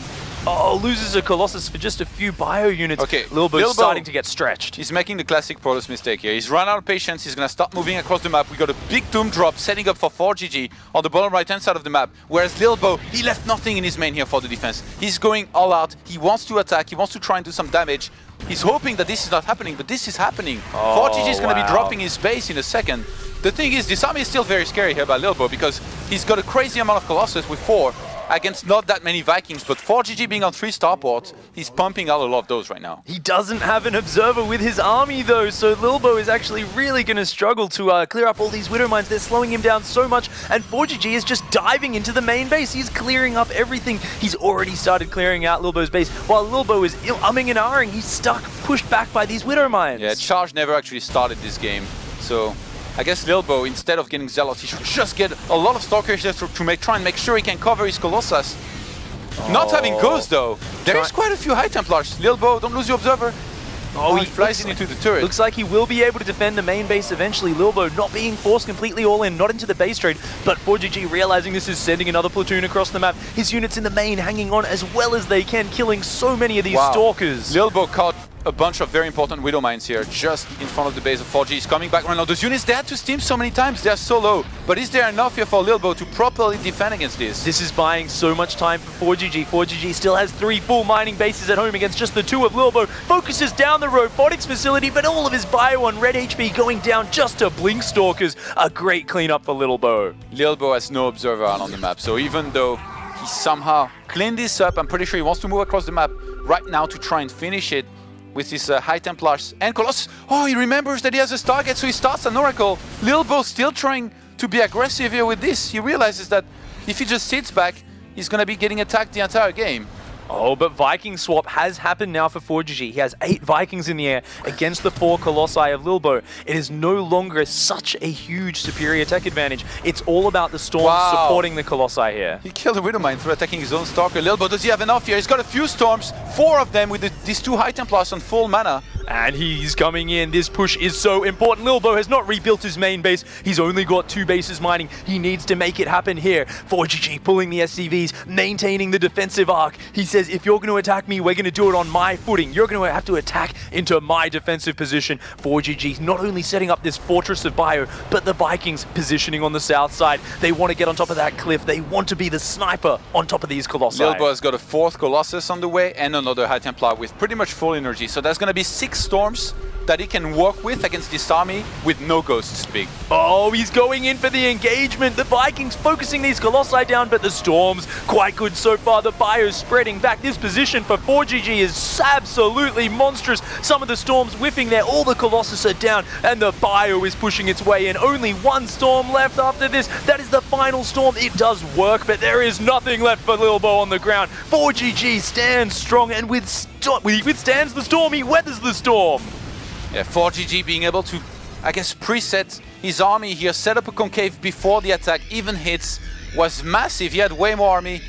Oh, loses a Colossus for just a few bio units. Okay, Lilbow's starting to get stretched. He's making the classic Protoss mistake here. He's run out of patience. He's going to start moving across the map. We got a big Doom drop setting up for ForGG on the bottom right-hand side of the map. Whereas Lilbow, he left nothing in his main here for the defense. He's going all out. He wants to attack. He wants to try and do some damage. He's hoping that this is not happening, but this is happening. ForGG is going to be dropping his base in a second. The thing is, this army is still very scary here by Lilbow because he's got a crazy amount of Colossus with 4 against not that many Vikings, but ForGG being on 3 starports, he's pumping out a lot of those right now. He doesn't have an observer with his army though, so Lilbow is actually really going to struggle to clear up all these Widow Mines. They're slowing him down so much, and ForGG is just diving into the main base. He's clearing up everything. He's already started clearing out Lilbow's base, while Lilbow is umming and ahhing. He's stuck, pushed back by these Widow Mines. Yeah, Charge never actually started this game, so I guess Lilbow, instead of getting Zealots, he should just get a lot of Stalkers to try and make sure he can cover his Colossus. Not having Ghost though. There is quite a few High Templars. Lilbow, don't lose your Observer. Oh, he flies into the turret. Looks like he will be able to defend the main base eventually. Lilbow not being forced completely all in, not into the base trade, but ForGG realizing this is sending another platoon across the map. His units in the main hanging on as well as they can, killing so many of these Stalkers. Lilbow caught a bunch of very important Widow Mines here, just in front of the base of ForGG. He's coming back right now. Those units, they had to steam so many times, they're so low. But is there enough here for Lilbow to properly defend against this? This is buying so much time for ForGG. ForGG still has 3 full mining bases at home against just the 2 of Lilbow. Focuses down the robotics facility, but all of his bio on red HP going down just to Blink Stalkers. A great cleanup for Lilbow. Lilbow has no observer out on the map, so even though he somehow cleaned this up, I'm pretty sure he wants to move across the map right now to try and finish it with his High Templars and Colossus. Oh, he remembers that he has a target, so he starts an Oracle. Lilbow still trying to be aggressive here with this. He realizes that if he just sits back, he's going to be getting attacked the entire game. Oh, but Viking swap has happened now for ForGG. He has 8 Vikings in the air against the 4 Colossi of Lilbow. It is no longer such a huge superior tech advantage. It's all about the Storms supporting the Colossi here. He killed a Widowmine through attacking his own Stalker. Lilbow, does he have enough here? He's got a few Storms, 4 of them with these 2 High Templars on full mana. And he's coming in. This push is so important. Lilbow has not rebuilt his main base. He's only got 2 bases mining. He needs to make it happen here. ForGG pulling the SCVs, maintaining the defensive arc. He says, if you're going to attack me, we're going to do it on my footing. You're going to have to attack into my defensive position. ForGG not only setting up this fortress of bio, but the Vikings positioning on the south side. They want to get on top of that cliff. They want to be the sniper on top of these Colossi. Lilbow has got a 4th Colossus on the way and another High Templar with pretty much full energy. So there's going to be 6 Storms that he can work with against this army with no Ghosts big. Oh, he's going in for the engagement. The Vikings focusing these Colossi down, but the Storms quite good so far. The Bio's spreading back. This position for ForGG is absolutely monstrous. Some of the Storms whiffing there. All the Colossus are down, and the Bio is pushing its way in. Only 1 Storm left after this. That is the final Storm. It does work, but there is nothing left for Lilbow on the ground. ForGG stands strong and withstands the storm. He weathers the storm. Yeah, ForGG being able to, I guess, preset his army here, set up a concave before the attack even hits, was massive. He had way more army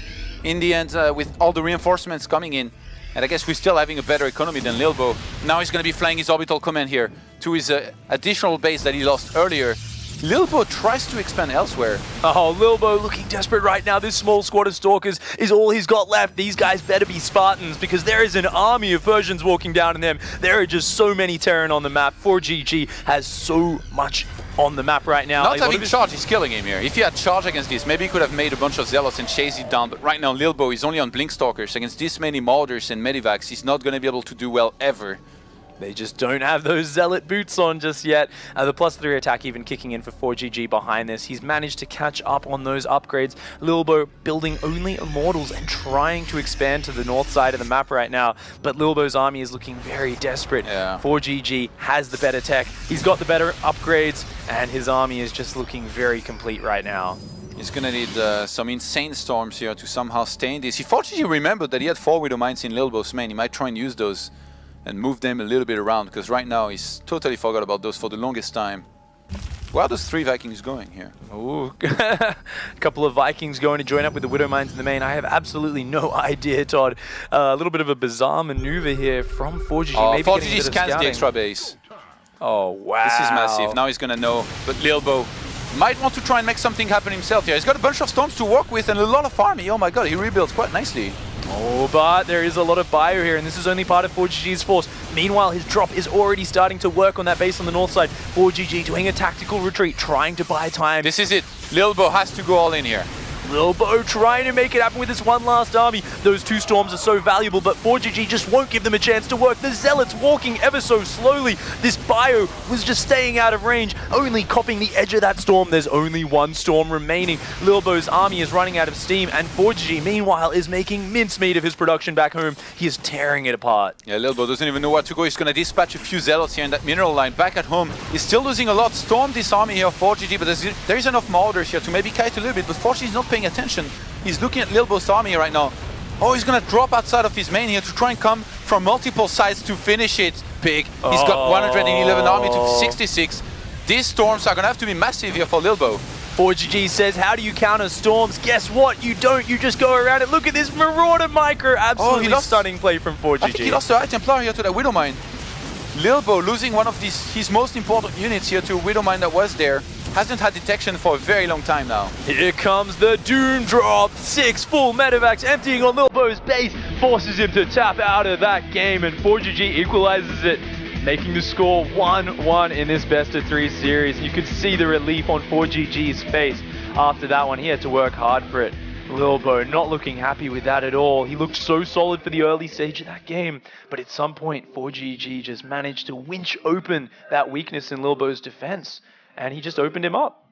in the end with all the reinforcements coming in. And I guess we're still having a better economy than Lilbow. Now he's going to be flying his orbital command here to his additional base that he lost earlier. Lilbow tries to expand elsewhere. Oh, Lilbow looking desperate right now. This small squad of Stalkers is all he's got left. These guys better be Spartans because there is an army of Persians walking down in them. There are just so many Terran on the map. ForGG has so much on the map right now. Not having charge is killing him here. If he had charge against this, maybe he could have made a bunch of Zealots and chased it down. But right now, Lilbow is only on Blink Stalkers. Against this many Marauders and Medivacs, he's not going to be able to do well ever. They just don't have those Zealot boots on just yet. The +3 attack even kicking in for ForGG behind this. He's managed to catch up on those upgrades. Lilbow building only Immortals and trying to expand to the north side of the map right now. But Lilbow's army is looking very desperate. Yeah. ForGG has the better tech. He's got the better upgrades, and his army is just looking very complete right now. He's going to need some insane Storms here to somehow stay in this. He ForGG remembered that he had 4 Widow Mines in Lilbow's main. He might try and use those and move them a little bit around, because right now he's totally forgot about those for the longest time. Where are those 3 Vikings going here? Ooh, a couple of Vikings going to join up with the Widow Mines in the main. I have absolutely no idea, Todd. A little bit of a bizarre maneuver here from ForGG. Oh, maybe ForGG scans the extra base. Oh, wow. This is massive. Now he's going to know, but Lilbow might want to try and make something happen himself here. He's got a bunch of Storms to work with and a lot of army. Oh my god, he rebuilds quite nicely. Oh, but there is a lot of bio here, and this is only part of ForGG's force. Meanwhile, his drop is already starting to work on that base on the north side. ForGG doing a tactical retreat, trying to buy time. This is it. Lilbow has to go all in here. Lilbow trying to make it happen with this one last army. Those 2 Storms are so valuable, but ForGG just won't give them a chance to work. The Zealots walking ever so slowly. This bio was just staying out of range, only copping the edge of that storm. There's only 1 Storm remaining. Lilbow's army is running out of steam, and ForGG, meanwhile, is making mincemeat of his production back home. He is tearing it apart. Yeah, Lilbow doesn't even know where to go. He's going to dispatch a few Zealots here in that mineral line. Back at home, he's still losing a lot. Storm this army here, ForGG, but there is enough Marauders here to maybe kite a little bit, but ForGG is not paying attention. He's looking at Lilbow's army right now. Oh, he's going to drop outside of his main here to try and come from multiple sides to finish it big. He's got 111 army to 66. These Storms are going to have to be massive here for Lilbow. ForGG says, how do you counter Storms? Guess what? You don't. You just go around it. Look at this Marauder micro. Absolutely stunning play from ForGG. I think he lost the High Templar here to that Widow Mine. Lilbow losing one of his most important units here to a Widow Mine that was there. Hasn't had detection for a very long time now. Here comes the Doom drop. 6 full medevacs emptying on Lilbow's base. forces him to tap out of that game, and ForGG equalizes it, making the score 1-1 in this best-of-3 series. You could see the relief on ForGG's face after that one. He had to work hard for it. Lilbow not looking happy with that at all. He looked so solid for the early stage of that game, but at some point ForGG just managed to winch open that weakness in Lilbow's defense, and he just opened him up.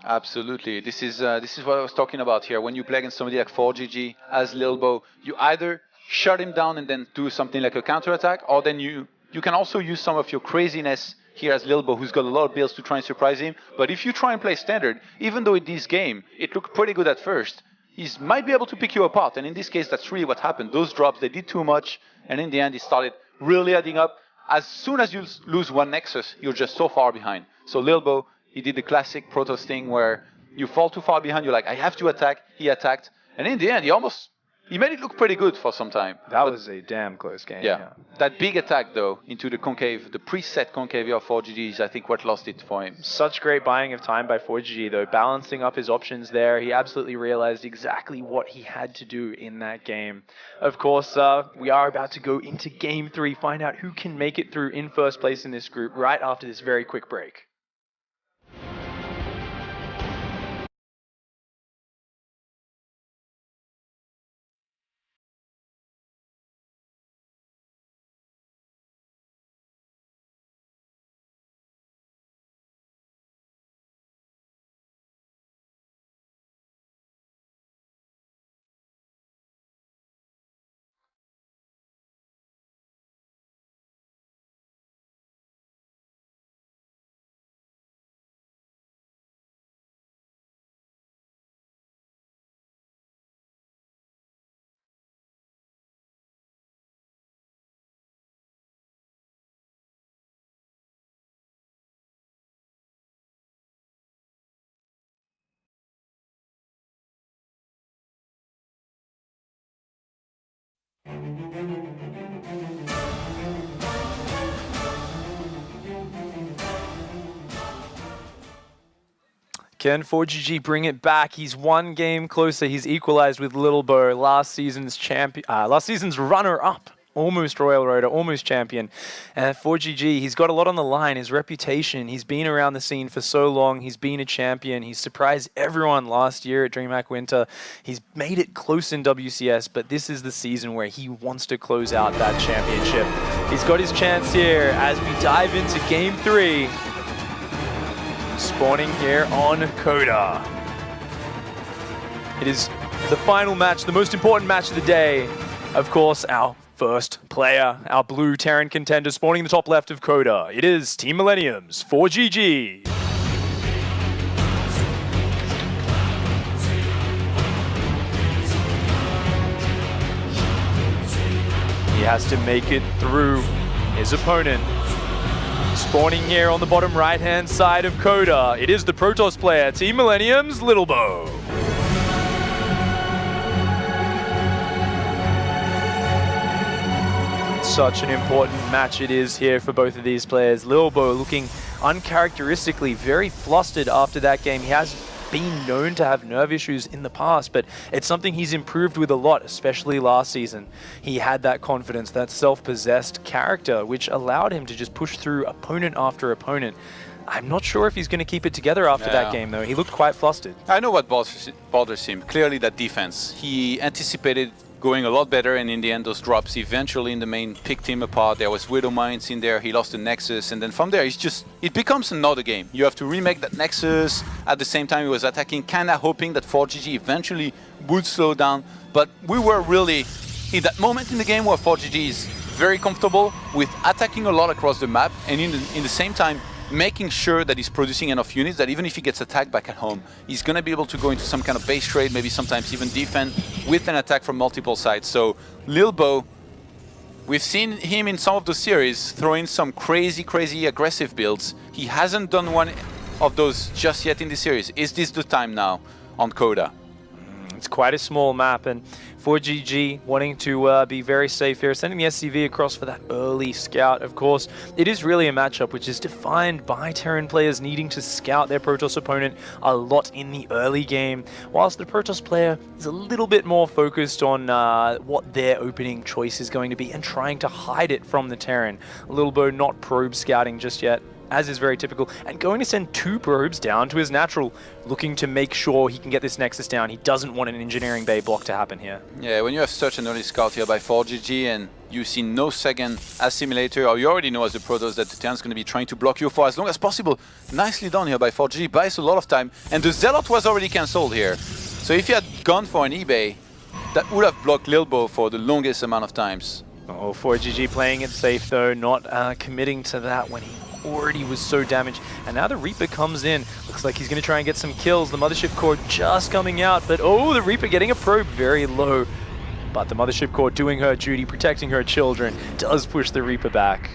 Absolutely. This is what I was talking about here. When you play against somebody like ForGG as Lilbow, you either shut him down and then do something like a counterattack, or then you can also use some of your craziness here as Lilbow, who's got a lot of builds to try and surprise him. But if you try and play standard, even though in this game it looked pretty good at first, he might be able to pick you apart. And in this case, that's really what happened. Those drops, they did too much, and in the end, it started really adding up. As soon as you lose one Nexus, you're just so far behind. So Lilbow, he did the classic Protoss thing where you fall too far behind, you're like, I have to attack. He attacked, and in the end, he made it look pretty good for some time. That was a damn close game. Yeah. That big attack, though, into the concave, the preset concave of ForGG is, I think, what lost it for him. Such great buying of time by ForGG, though, balancing up his options there. He absolutely realized exactly what he had to do in that game. Of course, we are about to go into Game 3, find out who can make it through in first place in this group right after this very quick break. Can ForGG bring it back? He's one game closer. He's equalized with Lilbow, last season's runner-up. Almost Royal Roader, almost champion. And ForGG, he's got a lot on the line. His reputation, he's been around the scene for so long. He's been a champion. He's surprised everyone last year at DreamHack Winter. He's made it close in WCS, but this is the season where he wants to close out that championship. He's got his chance here as we dive into Game 3. Spawning here on Coda. It is the final match, the most important match of the day. Of course, our first player, our blue Terran contender, spawning in the top left of Coda. It is Team Millennium's ForGG. He has to make it through his opponent. Spawning here on the bottom right-hand side of Coda, it is the Protoss player, Team Millennium's Lilbow. Such an important match it is here for both of these players. Lilbow looking uncharacteristically very flustered after that game. He has been known to have nerve issues in the past, but it's something he's improved with a lot, especially last season. He had that confidence, that self-possessed character, which allowed him to just push through opponent after opponent. I'm not sure if he's going to keep it together after that game, though. He looked quite flustered. I know what bothers him. Clearly that defense. He anticipated going a lot better, and in the end those drops eventually in the main picked him apart. There was Widow Mines in there, he lost the Nexus, and then from there it becomes another game. You have to remake that Nexus. At the same time he was attacking, kinda hoping that ForGG eventually would slow down, but we were really in that moment in the game where ForGG is very comfortable with attacking a lot across the map, and in the same time making sure that he's producing enough units that even if he gets attacked back at home, he's going to be able to go into some kind of base trade, maybe sometimes even defend with an attack from multiple sides. So Lilbow, we've seen him in some of the series throwing some crazy aggressive builds. He hasn't done one of those just yet in the series. Is this the time now on Coda? It's quite a small map, and ForGG wanting to be very safe here, sending the SCV across for that early scout. Of course, it is really a matchup which is defined by Terran players needing to scout their Protoss opponent a lot in the early game, whilst the Protoss player is a little bit more focused on what their opening choice is going to be and trying to hide it from the Terran. Lilbow not probe scouting just yet, as is very typical, and going to send 2 probes down to his natural, looking to make sure he can get this Nexus down. He doesn't want an engineering bay block to happen here. Yeah, when you have such an early scout here by ForGG and you see no second assimilator, or you already know as a Protoss that the Terran's going to be trying to block you for as long as possible. Nicely done here by ForGG, buys a lot of time, and the Zealot was already cancelled here. So if he had gone for an eBay, that would have blocked Lilbow for the longest amount of times. Oh, ForGG playing it safe though, not committing to that when he already was so damaged. And now the Reaper comes in. Looks like he's going to try and get some kills. The Mothership Core just coming out, but oh, the Reaper getting a probe very low. But the Mothership Core doing her duty, protecting her children, does push the Reaper back.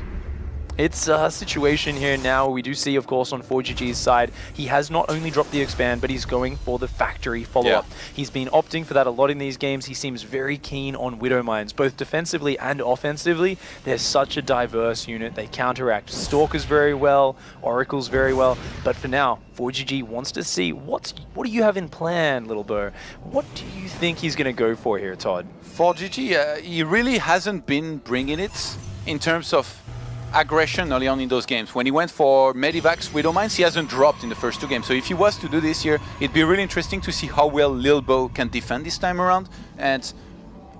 It's a situation here now. We do see, of course, on ForGG's side, he has not only dropped the expand, but he's going for the factory follow-up. Yeah. He's been opting for that a lot in these games. He seems very keen on Widow Mines, both defensively and offensively. They're such a diverse unit. They counteract Stalkers very well, Oracles very well. But for now, ForGG wants to see what do you have in plan, Lilbow? What do you think he's going to go for here, Todd? ForGG, he really hasn't been bringing it in terms of aggression early on in those games. When he went for Medivacs, Widow Mines, he hasn't dropped in the first 2 games. So if he was to do this here, it'd be really interesting to see how well Lilbow can defend this time around. And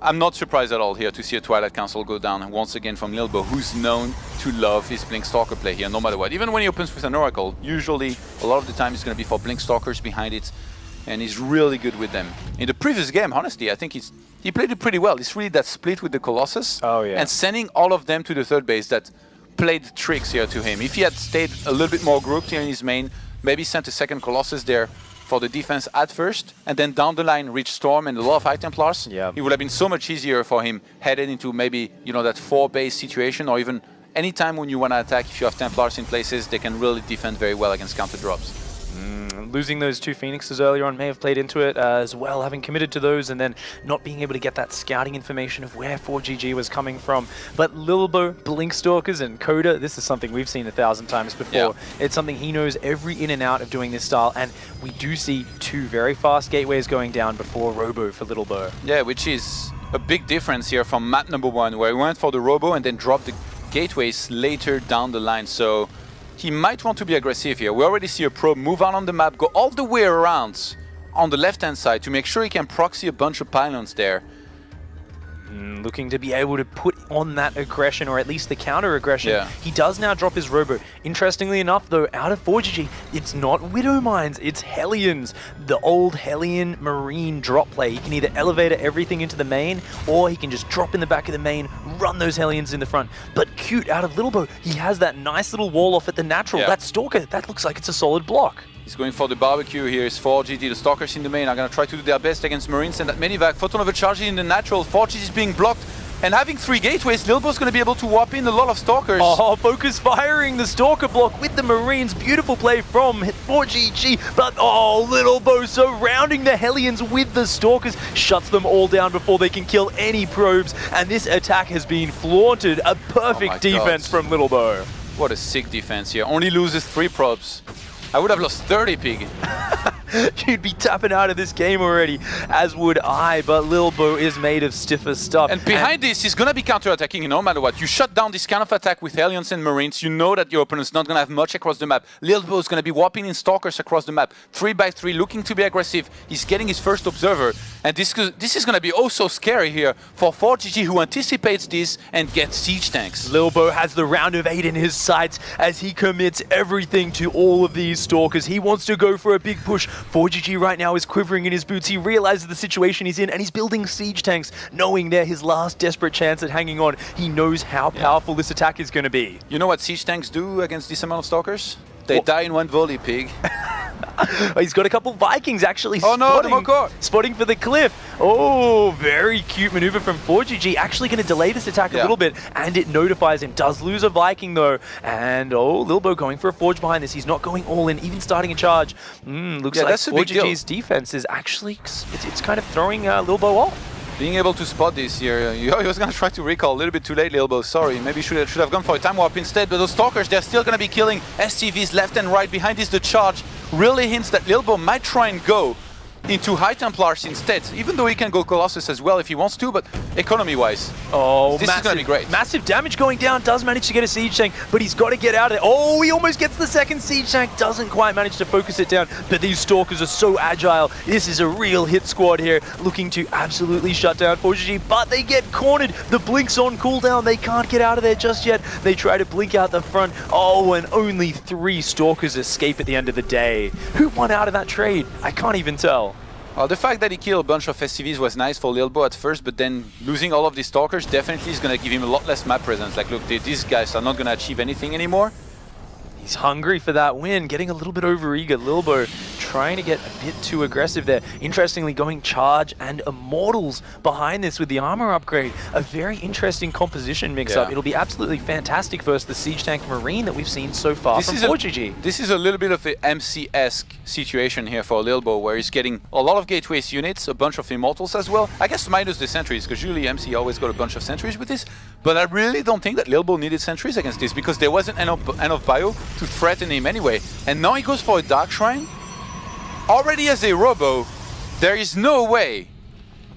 I'm not surprised at all here to see a Twilight Council go down once again from Lilbow, who's known to love his Blink Stalker play here, no matter what. Even when he opens with an Oracle, usually a lot of the time it's going to be for Blink Stalkers behind it, and he's really good with them. In the previous game, honestly, I think he played it pretty well. It's really that split with the Colossus, and sending all of them to the third base that played tricks here to him. If he had stayed a little bit more grouped here in his main, maybe sent a second Colossus there for the defense at first, and then down the line reach Storm and a lot of High Templars, it would have been so much easier for him headed into maybe, you know, that 4 base situation, or even any time when you want to attack, if you have Templars in places, they can really defend very well against counter drops. Losing those 2 Phoenixes earlier on may have played into it as well, having committed to those and then not being able to get that scouting information of where ForGG was coming from. But Lilbow, Blink Stalkers, and Coda, this is something we've seen 1,000 times before. It's something he knows every in and out of doing this style, and we do see 2 very fast gateways going down before Robo for Lilbow. Yeah, which is a big difference here from map number 1, where he went for the Robo and then dropped the gateways later down the line. So he might want to be aggressive here. We already see a probe move out on the map, go all the way around on the left-hand side to make sure he can proxy a bunch of pylons there. Looking to be able to put on that aggression, or at least the counter-aggression. He does now drop his Robo. Interestingly enough, though, out of ForGG, it's not Widow Mines, it's Hellions. The old Hellion Marine drop play. He can either elevator everything into the main, or he can just drop in the back of the main, run those Hellions in the front. But cute, out of Lilbow, he has that nice little wall off at the natural. That Stalker, that looks like it's a solid block. He's going for the barbecue here. Is ForGG. The Stalkers in the main are going to try to do their best against Marines, and that Medivac, Photon Overcharge in the natural. ForGG is being blocked, and having 3 gateways, Lilbow's going to be able to warp in a lot of Stalkers. Oh, focus firing the Stalker block with the Marines. Beautiful play from ForGG, but oh, Lilbow surrounding the Hellions with the Stalkers, shuts them all down before they can kill any probes, and this attack has been flaunted. A perfect defense from Lilbow. What a sick defense here. Only loses 3 probes. I would have lost 30, Pig. You'd be tapping out of this game already, as would I, but Lilbow is made of stiffer stuff. And behind this, he's going to be counter-attacking no matter what. You shut down this kind of attack with Hellions and Marines, you know that your opponent's not going to have much across the map. Lilbow is going to be warping in Stalkers across the map, 3x3, looking to be aggressive. He's getting his first Observer, and this is going to be oh so scary here for ForGG, who anticipates this and gets Siege Tanks. Lilbow has the round of 8 in his sights as he commits everything to all of these Stalkers. He wants to go for a big push. ForGG right now is quivering in his boots. He realizes the situation he's in, and he's building Siege Tanks, knowing they're his last desperate chance at hanging on. He knows how powerful this attack is going to be. You know what Siege Tanks do against this amount of Stalkers? They die in 1 volley, Pig. He's got a couple Vikings actually spotting for the cliff. Oh, very cute maneuver from ForGG. Actually going to delay this attack a little bit, and it notifies him. Does lose a Viking though. And oh, Lilbow going for a Forge behind this. He's not going all in, even starting a charge. Looks like ForGG's defense is actually, it's kind of throwing Lilbow off. Being able to spot this here, he was going to try to recall a little bit too late, Lilbow. Sorry, maybe should have gone for a time warp instead. But those Stalkers, they're still going to be killing SCVs left and right. Behind is the charge. Really hints that Lilbow might try and go into High Templars instead, even though he can go Colossus as well if he wants to, but economy-wise, this is going to be great. Massive damage going down, does manage to get a siege tank, but he's got to get out of there. Oh, he almost gets the second siege tank, doesn't quite manage to focus it down, but these Stalkers are so agile. This is a real hit squad here, looking to absolutely shut down ForGG, but they get cornered. The blink's on cooldown, they can't get out of there just yet. They try to blink out the front. Oh, and only 3 Stalkers escape at the end of the day. Who won out of that trade? I can't even tell. The fact that he killed a bunch of SCVs was nice for Lilbow at first, but then losing all of these Stalkers definitely is going to give him a lot less map presence. Like, look, these guys are not going to achieve anything anymore. He's hungry for that win, getting a little bit overeager. Lilbow trying to get a bit too aggressive there. Interestingly, going Charge and Immortals behind this with the armor upgrade. A very interesting composition mix-up. It'll be absolutely fantastic versus the Siege Tank Marine that we've seen so far from ForGG. This is a little bit of an MC-esque situation here for Lilbow, where he's getting a lot of Gateways units, a bunch of Immortals as well. I guess minus the Sentries, because usually MC always got a bunch of Sentries with this. But I really don't think that Lilbow needed Sentries against this, because there wasn't enough bio to threaten him anyway. And now he goes for a Dark Shrine. Already as a Robo, there is no way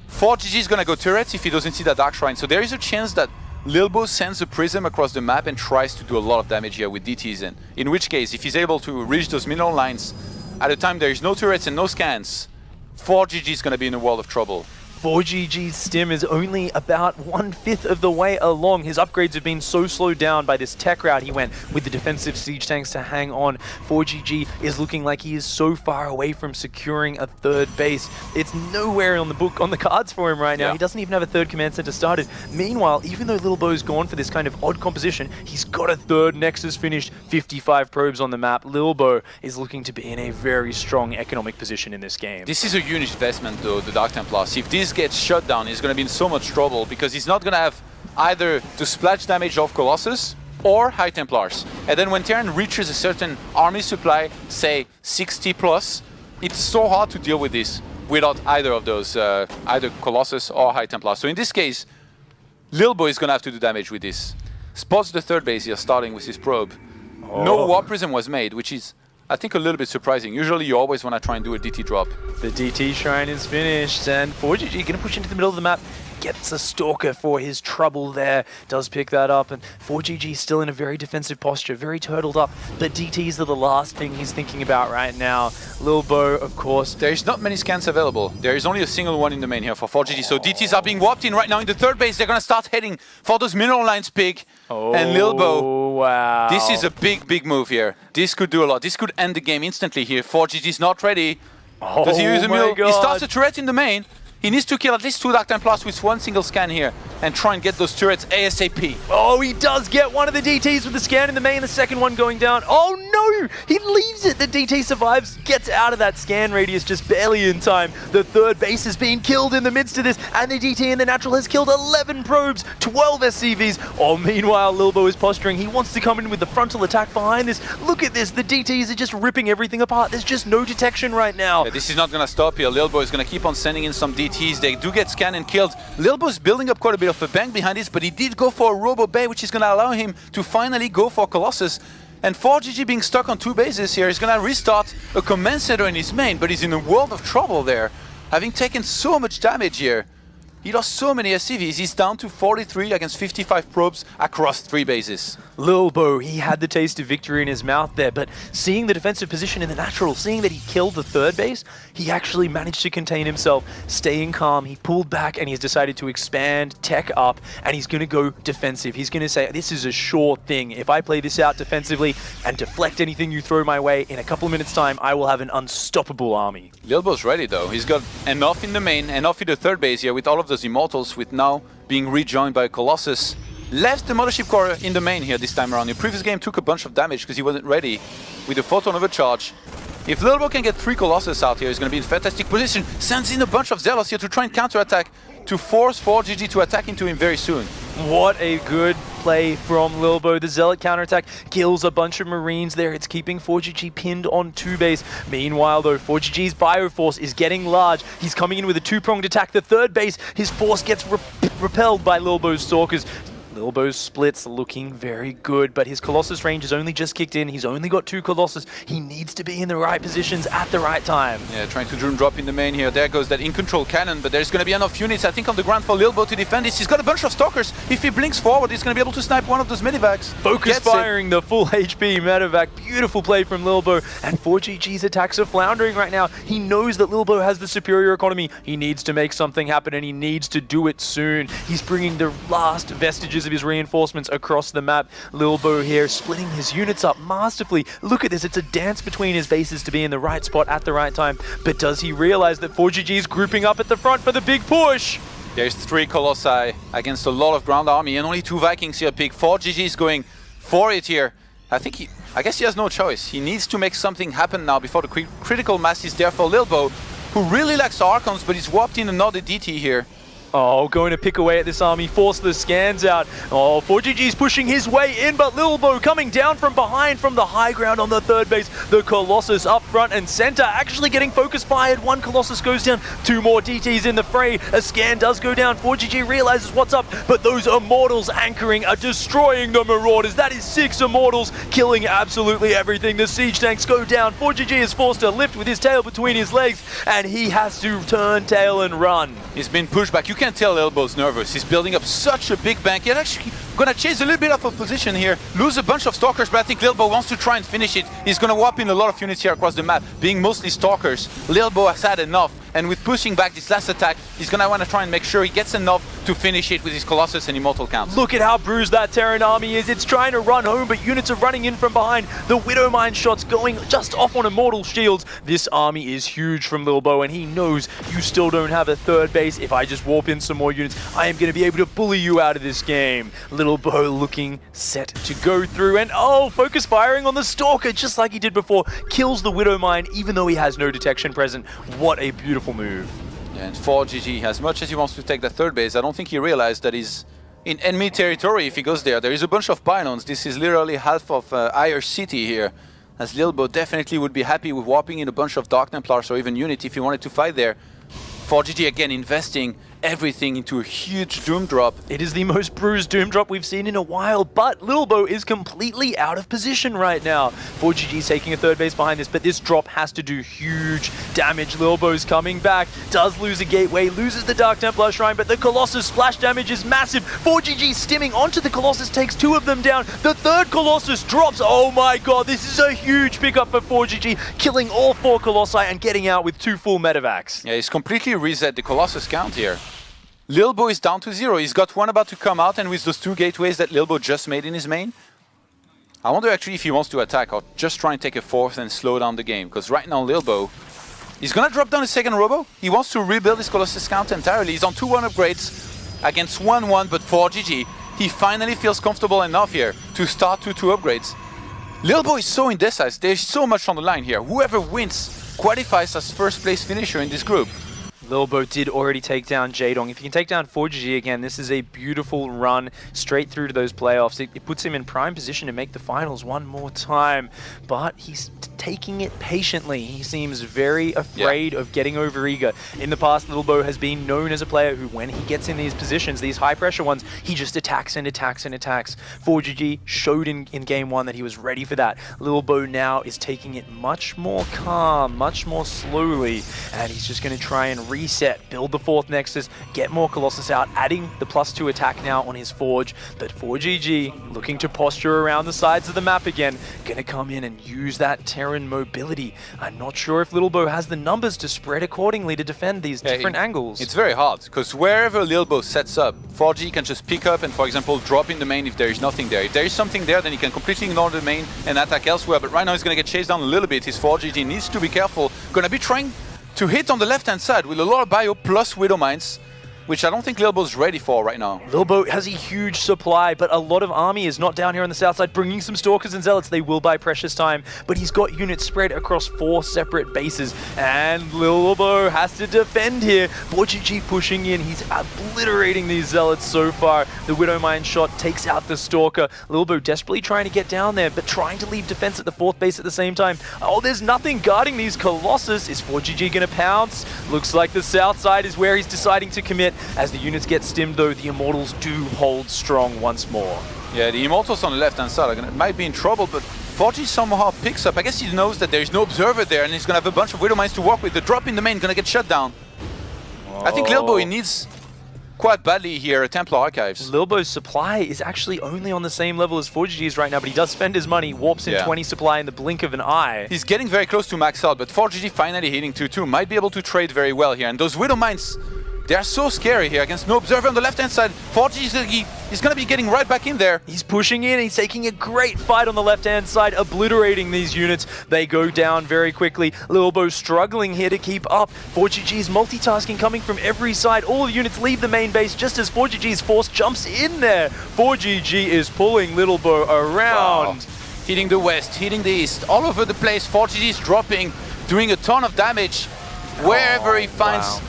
ForGG is gonna go turrets if he doesn't see that Dark Shrine. So there is a chance that Lilbow sends a Prism across the map and tries to do a lot of damage here with DTs in which case, if he's able to reach those mineral lines at a time there is no turrets and no scans, ForGG is gonna be in a world of trouble. ForGG's stim is only about 1/5 of the way along. His upgrades have been so slowed down by this tech route he went with the defensive siege tanks to hang on. ForGG is looking like he is so far away from securing a 3rd base. It's nowhere on the cards for him right now. He doesn't even have a 3rd command center started. Meanwhile, even though Lilbow's gone for this kind of odd composition, he's got a 3rd Nexus finished, 55 probes on the map. Lilbow is looking to be in a very strong economic position in this game. This is a huge investment though, the Dark Templars. If this gets shut down, he's going to be in so much trouble because he's not going to have either the splash damage of Colossus or High Templars. And then when Terran reaches a certain army supply, say 60 plus, it's so hard to deal with this without either of those, either Colossus or High Templars. So in this case, Lilbow is going to have to do damage with this. Spots the 3rd base here, starting with his probe. No Warp Prism was made, which is, I think, a little bit surprising. Usually you always want to try and do a DT drop. The DT Shrine is finished, and ForGG going to push into the middle of the map. Gets a Stalker for his trouble there. Does pick that up, and ForGG still in a very defensive posture, very turtled up. But DTs are the last thing he's thinking about right now. Lilbow, of course. There's not many scans available. There is only a single one in the main here for ForGG. So DTs are being warped in right now in the 3rd base. They're going to start heading for those mineral lines, Pig. And Lilbow. Wow. This is a big move here. This could do a lot. This could end the game instantly here. ForGG is not ready. Does he use a mill? He starts a turret in the main. He needs to kill at least 2 Dark Templars with 1 single scan here and try and get those turrets ASAP. Oh, he does get one of the DTs with the scan in the main, the second one going down. Oh no! He leaves it! The DT survives, gets out of that scan radius just barely in time. The 3rd base is being killed in the midst of this, and the DT in the natural has killed 11 probes, 12 SCVs. Oh, meanwhile, Lilbow is posturing. He wants to come in with the frontal attack behind this. Look at this, the DTs are just ripping everything apart. There's just no detection right now. Yeah, this is not going to stop here. Lilbow is going to keep on sending in some DTs. They do get scanned and killed. Lilbow's building up quite a bit of a bank behind this, but he did go for a Robo Bay, which is going to allow him to finally go for Colossus. And ForGG being stuck on 2 bases here is going to restart a command center in his main, but he's in a world of trouble there. Having taken so much damage here, he lost so many SCVs. He's down to 43 against 55 probes across 3 bases. Lilbow, he had the taste of victory in his mouth there, but seeing the defensive position in the natural, seeing that he killed the 3rd base, he actually managed to contain himself, staying calm. He pulled back and he's decided to expand tech up, and he's going to go defensive. He's going to say, this is a sure thing. If I play this out defensively and deflect anything you throw my way, in a couple of minutes' time, I will have an unstoppable army. Lilbow's ready though. He's got enough in the main, enough in the 3rd base here with all of those Immortals, with now being rejoined by Colossus. Left the Mothership Core in the main here this time around. The previous game took a bunch of damage because he wasn't ready with the photon overcharge. If Lilbow can get 3 Colossus out here, he's going to be in fantastic position. Sends in a bunch of Zealots here to try and counterattack, to force ForGG to attack into him very soon. What a good play from Lilbow. The Zealot counterattack kills a bunch of Marines there. It's keeping ForGG pinned on 2 base. Meanwhile, though, ForGG's Bioforce is getting large. He's coming in with a 2-pronged attack. The 3rd base, his force gets repelled by Lilbow's Stalkers. Lilbow's splits looking very good, but his Colossus range has only just kicked in. He's only got 2 Colossus. He needs to be in the right positions at the right time. Yeah, trying to Doom drop in the main here. There goes that in-control cannon, but there's going to be enough units, I think, on the ground for Lilbow to defend this. He's got a bunch of Stalkers. If he blinks forward, he's going to be able to snipe one of those medivacs. Focus firing the full HP medevac. Beautiful play from Lilbow, and ForGG's attacks are floundering right now. He knows that Lilbow has the superior economy. He needs to make something happen, and he needs to do it soon. He's bringing the last vestiges of his reinforcements across the map. Lilbow here splitting his units up masterfully. Look at this, it's a dance between his bases to be in the right spot at the right time. But does he realize that ForGG is grouping up at the front for the big push? There's 3 Colossi against a lot of ground army and only 2 Vikings here pick. ForGG is going for it here. I guess he has no choice. He needs to make something happen now before the critical mass is there for Lilbow, who really likes Archons, but he's warped in another DT here. Oh, going to pick away at this army, force the scans out. Oh, ForGG's pushing his way in, but Lilbow coming down from behind from the high ground on the 3rd base. The Colossus up front and center, actually getting focus fired. 1 Colossus goes down, 2 more DTs in the fray. A scan does go down. ForGG realizes what's up, but those Immortals anchoring are destroying the Marauders. That is 6 Immortals, killing absolutely everything. The siege tanks go down. ForGG is forced to lift with his tail between his legs, and he has to turn tail and run. He's been pushed back. You can tell Lilbow's nervous. He's building up such a big bank. He's actually gonna chase a little bit of a position here, lose a bunch of Stalkers, but I think Lilbow wants to try and finish it. He's gonna warp in a lot of units here across the map, being mostly Stalkers. Lilbow has had enough, and with pushing back this last attack, he's gonna want to try and make sure he gets enough to finish it with his Colossus and Immortal counts. Look at how bruised that Terran army is. It's trying to run home, but units are running in from behind. The Widowmine shots going just off on Immortal shields. This army is huge from Lilbow, and he knows you still don't have a 3rd base. If I just warp in some more units, I am going to be able to bully you out of this game. Lilbow looking set to go through, and oh, focus firing on the Stalker, just like he did before. Kills the Widowmine, even though he has no detection present. What a beautiful move. And ForGG, as much as he wants to take the 3rd base, I don't think he realized that he's in enemy territory if he goes there. There is a bunch of pylons. This is literally half of Ire City here. As Lilbow definitely would be happy with warping in a bunch of Dark Templars or even Unity if he wanted to fight there. ForGG again investing everything into a huge Doom drop. It is the most bruised Doom drop we've seen in a while, but Lilbow is completely out of position right now. ForGG's taking a 3rd base behind this, but this drop has to do huge damage. Lilbow's coming back, does lose a gateway, loses the Dark Templar Shrine, but the Colossus splash damage is massive. ForGG stimming onto the Colossus, takes 2 of them down. The 3rd Colossus drops. Oh my god, this is a huge pickup for ForGG, killing all 4 Colossi and getting out with 2 full medevacs. Yeah, he's completely reset the Colossus count here. Lilbow is down to 0. He's got 1 about to come out, and with those 2 gateways that Lilbow just made in his main, I wonder actually if he wants to attack or just try and take a 4th and slow down the game. Because right now Lilbow, he's gonna drop down a 2nd Robo. He wants to rebuild his Colossus count entirely. He's on 2-1 upgrades against 1-1, but ForGG, he finally feels comfortable enough here to start 2-2 upgrades. Lilbow is so indecisive. There's so much on the line here. Whoever wins qualifies as 1st place finisher in this group. Lilbow did already take down Jaedong. If he can take down ForGG again, this is a beautiful run straight through to those playoffs. It puts him in prime position to make the finals one more time, but he's taking it patiently. He seems very afraid of getting over-eager. In the past, Lilbow has been known as a player who, when he gets in these positions, these high-pressure ones, he just attacks and attacks and attacks. ForGG showed in Game 1 that he was ready for that. Lilbow now is taking it much more calm, much more slowly, and he's just going to try and reset, build the 4th Nexus, get more Colossus out, adding the +2 attack now on his Forge. But ForGG, looking to posture around the sides of the map again, going to come in and use that Terran mobility. I'm not sure if Lilbow has the numbers to spread accordingly to defend these different angles. It's very hard, because wherever Lilbow sets up, ForGG can just pick up and, for example, drop in the main if there is nothing there. If there is something there, then he can completely ignore the main and attack elsewhere. But right now he's going to get chased down a little bit. His ForGG needs to be careful. Going to be trying to hit on the left-hand side with a lot of bio plus Widow Mines. which I don't think Lilbow's ready for right now. Lilbow has a huge supply, but a lot of army is not down here on the south side, bringing some Stalkers and Zealots. They will buy precious time, but he's got units spread across 4 separate bases, and Lilbow has to defend here. ForGG pushing in. He's obliterating these Zealots so far. The Widowmine shot takes out the Stalker. Lilbow desperately trying to get down there, but trying to leave defense at the 4th base at the same time. Oh, there's nothing guarding these Colossus. Is ForGG going to pounce? Looks like the south side is where he's deciding to commit. As the units get stimmed though, the Immortals do hold strong once more. Yeah, the Immortals on the left-hand side might be in trouble, but ForGG somehow picks up. I guess he knows that there's no observer there, and he's going to have a bunch of Widowmines to work with. The drop in the main going to get shut down. I think Lilbow, he needs quite badly here Templar Archives. Lilbow's supply is actually only on the same level as ForGG's right now, but he does spend his money, warps in 20 supply in the blink of an eye. He's getting very close to max out, but ForGG finally hitting 2-2 might be able to trade very well here. And those Widowmines, they are so scary here against no observer on the left-hand side. ForGG is going to be getting right back in there. He's pushing in, he's taking a great fight on the left-hand side, obliterating these units. They go down very quickly. Lilbow struggling here to keep up. ForGG's multitasking coming from every side. All the units leave the main base just as ForGG's force jumps in there. ForGG is pulling Lilbow around. Wow. Hitting the west, hitting the east, all over the place. ForGG is dropping, doing a ton of damage wherever he finds.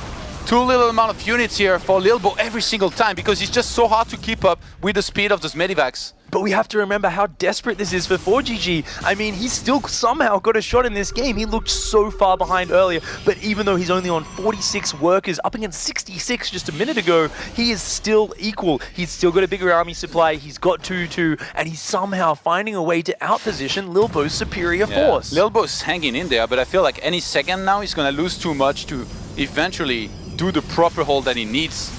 Too little amount of units here for Lilbow every single time because he's just so hard to keep up with the speed of those medivacs. But we have to remember how desperate this is for ForGG. I mean, he's still somehow got a shot in this game. He looked so far behind earlier, but even though he's only on 46 workers, up against 66 just a minute ago, he is still equal. He's still got a bigger army supply, he's got 2-2, and he's somehow finding a way to outposition Lilbow's superior force. Lilbow's hanging in there, but I feel like any second now he's going to lose too much to eventually do the proper hold that he needs.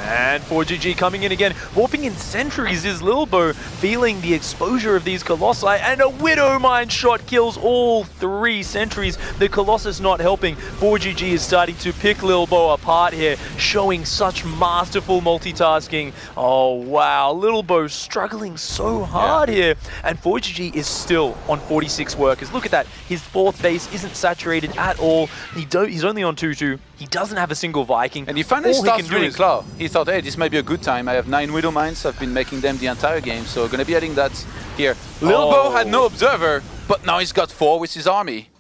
And ForGG coming in again, warping in sentries is Lilbow, feeling the exposure of these Colossi, and a Widowmine shot kills all 3 sentries. The Colossus not helping. ForGG is starting to pick Lilbow apart here, showing such masterful multitasking. Oh wow, Lilbow struggling so hard here, and ForGG is still on 46 workers. Look at that, his 4th base isn't saturated at all. He's only on 2-2. He doesn't have a single Viking. And he finally starts drilling Claw. He thought, hey, this might be a good time. I have 9 Widowmines. I've been making them the entire game, so going to be adding that here. Lilbow had no observer, but now he's got 4 with his army.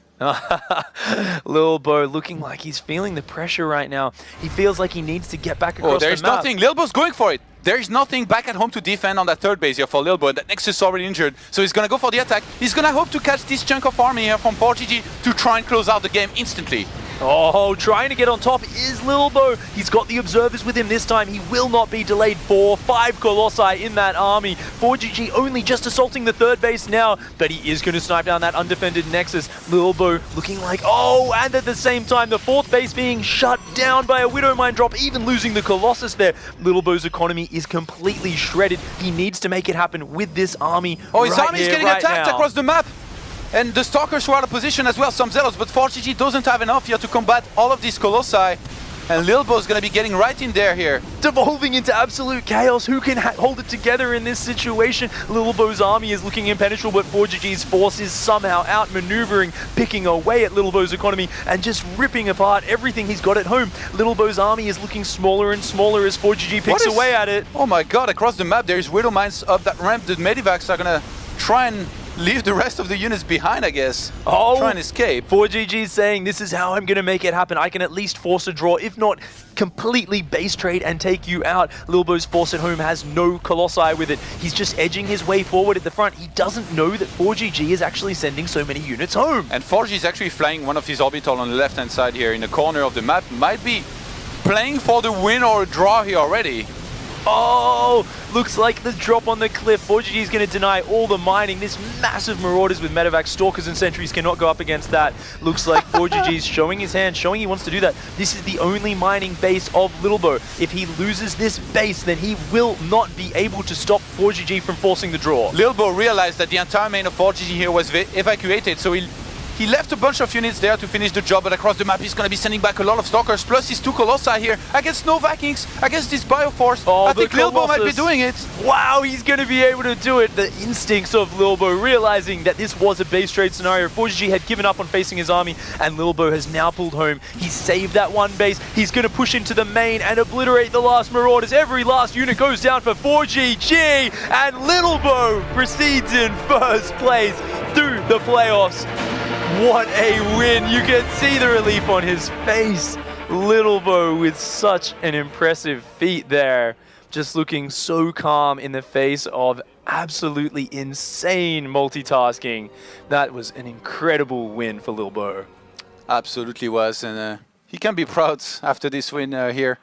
Lilbow looking like he's feeling the pressure right now. He feels like he needs to get back across the map. There's nothing. Lilbow's going for it. There's nothing back at home to defend on that 3rd base here for Lilbow. That Nexus is already injured, so he's going to go for the attack. He's going to hope to catch this chunk of army here from ForGG to try and close out the game instantly. Oh, trying to get on top is Lilbow. He's got the observers with him this time. He will not be delayed. 4-5 Colossi in that army. ForGG only just assaulting the 3rd base now, but he is going to snipe down that undefended Nexus. Lilbow looking like, oh, and at the same time, the 4th base being shut down by a Widowmine drop, even losing the Colossus there. Lilbow's economy is completely shredded. He needs to make it happen with this army. Oh, his army is getting attacked now. across the map. And the Stalkers were out of position as well, some Zealots, but ForGG doesn't have enough here to combat all of these Colossi. And Lilbow's going to be getting right in there here. Devolving into absolute chaos. Who can hold it together in this situation? Lilbow's army is looking impenetrable, but ForGG's force is somehow outmaneuvering, picking away at Lilbow's economy and just ripping apart everything he's got at home. Lilbow's army is looking smaller and smaller as ForGG picks away at it. Oh my god, across the map there's Widowmines up that ramp. The Medivacs are going to try and leave the rest of the units behind, I guess. Oh, try and escape. ForGG saying, this is how I'm going to make it happen. I can at least force a draw, if not completely base trade and take you out. Lilbow's force at home has no Colossi with it. He's just edging his way forward at the front. He doesn't know that ForGG is actually sending so many units home. And ForGG is actually flying one of his orbital on the left-hand side here in the corner of the map. Might be playing for the win or a draw here already. Oh, looks like the drop on the cliff. ForGG is going to deny all the mining. This massive Marauders with Medivac, Stalkers and Sentries cannot go up against that. Looks like ForGG is showing his hand, showing he wants to do that. This is the only mining base of Lilbow. If he loses this base, then he will not be able to stop ForGG from forcing the draw. Lilbow realized that the entire main of ForGG here was evacuated, so he He left a bunch of units there to finish the job, but across the map he's going to be sending back a lot of Stalkers, plus his 2 Colossi here against no Vikings, against this Bioforce. Oh, I think Lilbow might be Colossus. doing it. Wow, he's going to be able to do it. The instincts of Lilbow, realizing that this was a base trade scenario. ForGG had given up on facing his army, and Lilbow has now pulled home. He saved that one base. He's going to push into the main and obliterate the last Marauders. Every last unit goes down for ForGG, and Lilbow proceeds in first place through the playoffs. What a win! You can see the relief on his face. Lilbow with such an impressive feat there. Just looking so calm in the face of absolutely insane multitasking. That was an incredible win for Lilbow. Absolutely was, and he can be proud after this win here.